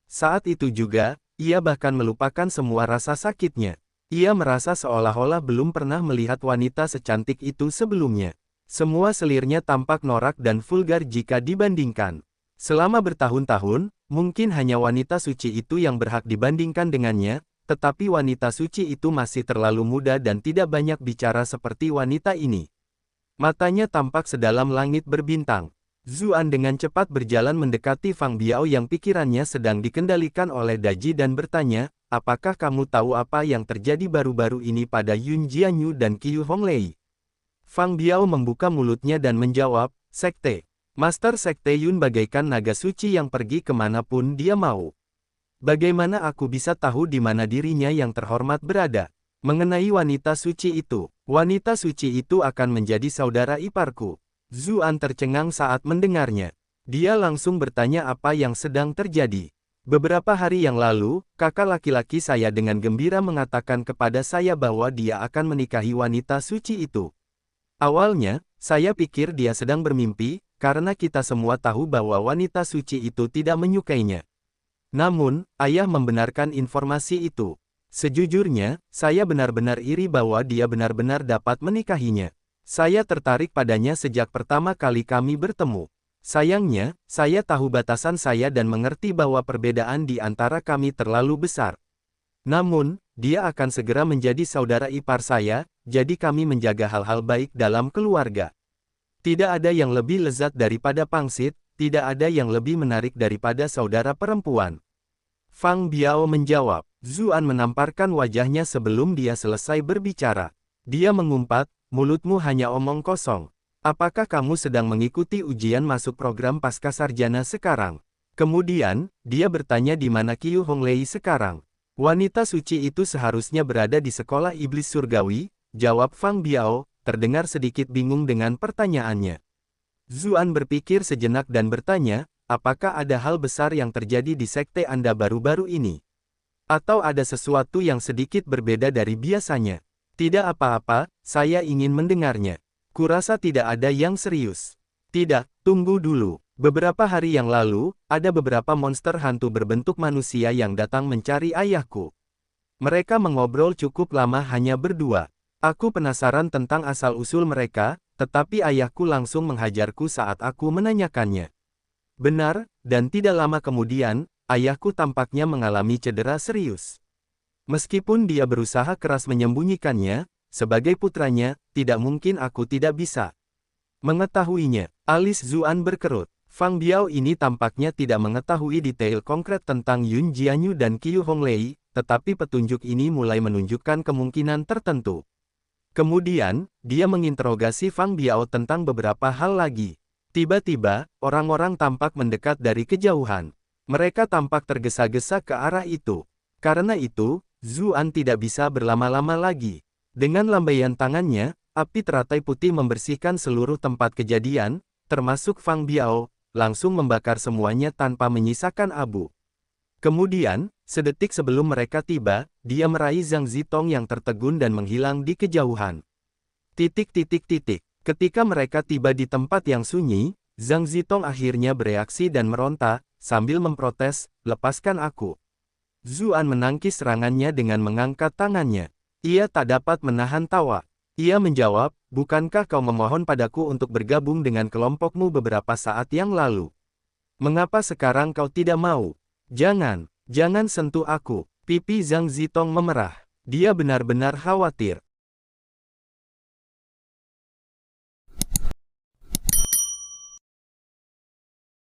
Speaker 1: Saat itu juga, ia bahkan melupakan semua rasa sakitnya. Ia merasa seolah-olah belum pernah melihat wanita secantik itu sebelumnya. Semua selirnya tampak norak dan vulgar jika dibandingkan. Selama bertahun-tahun, mungkin hanya wanita suci itu yang berhak dibandingkan dengannya, tetapi wanita suci itu masih terlalu muda dan tidak banyak bicara seperti wanita ini. Matanya tampak sedalam langit berbintang. Zuan dengan cepat berjalan mendekati Fang Biao yang pikirannya sedang dikendalikan oleh Daji dan bertanya, apakah kamu tahu apa yang terjadi baru-baru ini pada Yun Jianyu dan Qiu Honglei? Fang Biao membuka mulutnya dan menjawab, Sekte. Master Sekte Yun bagaikan naga suci yang pergi kemanapun dia mau. Bagaimana aku bisa tahu di mana dirinya yang terhormat berada? Mengenai wanita suci itu akan menjadi saudara iparku. Zuan tercengang saat mendengarnya. Dia langsung bertanya apa yang sedang terjadi. Beberapa hari yang lalu, kakak laki-laki saya dengan gembira mengatakan kepada saya bahwa dia akan menikahi wanita suci itu. Awalnya, saya pikir dia sedang bermimpi, karena kita semua tahu bahwa wanita suci itu tidak menyukainya. Namun, ayah membenarkan informasi itu. Sejujurnya, saya benar-benar iri bahwa dia benar-benar dapat menikahinya. Saya tertarik padanya sejak pertama kali kami bertemu. Sayangnya, saya tahu batasan saya dan mengerti bahwa perbedaan di antara kami terlalu besar. Namun, dia akan segera menjadi saudara ipar saya, jadi kami menjaga hal-hal baik dalam keluarga. Tidak ada yang lebih lezat daripada pangsit, tidak ada yang lebih menarik daripada saudara perempuan. Fang Biao menjawab. Zuan menamparkan wajahnya sebelum dia selesai berbicara. Dia mengumpat, mulutmu hanya omong kosong. Apakah kamu sedang mengikuti ujian masuk program pascasarjana sekarang? Kemudian, dia bertanya di mana Qiu Honglei sekarang. Wanita suci itu seharusnya berada di sekolah iblis surgawi, jawab Fang Biao, terdengar sedikit bingung dengan pertanyaannya. Zuan berpikir sejenak dan bertanya, apakah ada hal besar yang terjadi di sekte Anda baru-baru ini? Atau ada sesuatu yang sedikit berbeda dari biasanya? Tidak apa-apa, saya ingin mendengarnya. Kurasa tidak ada yang serius. Tidak, tunggu dulu. Beberapa hari yang lalu, ada beberapa monster hantu berbentuk manusia yang datang mencari ayahku. Mereka mengobrol cukup lama hanya berdua. Aku penasaran tentang asal-usul mereka, tetapi ayahku langsung menghajarku saat aku menanyakannya. Benar, dan tidak lama kemudian, ayahku tampaknya mengalami cedera serius. Meskipun dia berusaha keras menyembunyikannya, sebagai putranya, tidak mungkin aku tidak bisa mengetahuinya. Alis Zuan berkerut. Fang Biao ini tampaknya tidak mengetahui detail konkret tentang Yun Jianyu dan Qiu Honglei, tetapi petunjuk ini mulai menunjukkan kemungkinan tertentu. Kemudian, dia menginterogasi Fang Biao tentang beberapa hal lagi. Tiba-tiba, orang-orang tampak mendekat dari kejauhan. Mereka tampak tergesa-gesa ke arah itu. Karena itu, Zuan tidak bisa berlama-lama lagi. Dengan lambaian tangannya, api teratai putih membersihkan seluruh tempat kejadian, termasuk Fang Biao, langsung membakar semuanya tanpa menyisakan abu. Kemudian, sedetik sebelum mereka tiba, dia meraih Zhang Zitong yang tertegun dan menghilang di kejauhan. Ketika mereka tiba di tempat yang sunyi, Zhang Zitong akhirnya bereaksi dan meronta, sambil memprotes, lepaskan aku. Zuan menangkis serangannya dengan mengangkat tangannya. Ia tak dapat menahan tawa. Ia menjawab, bukankah kau memohon padaku untuk bergabung dengan kelompokmu beberapa saat yang lalu? Mengapa sekarang kau tidak mau? Jangan sentuh aku. Pipi Zhang Zitong memerah. Dia benar-benar khawatir.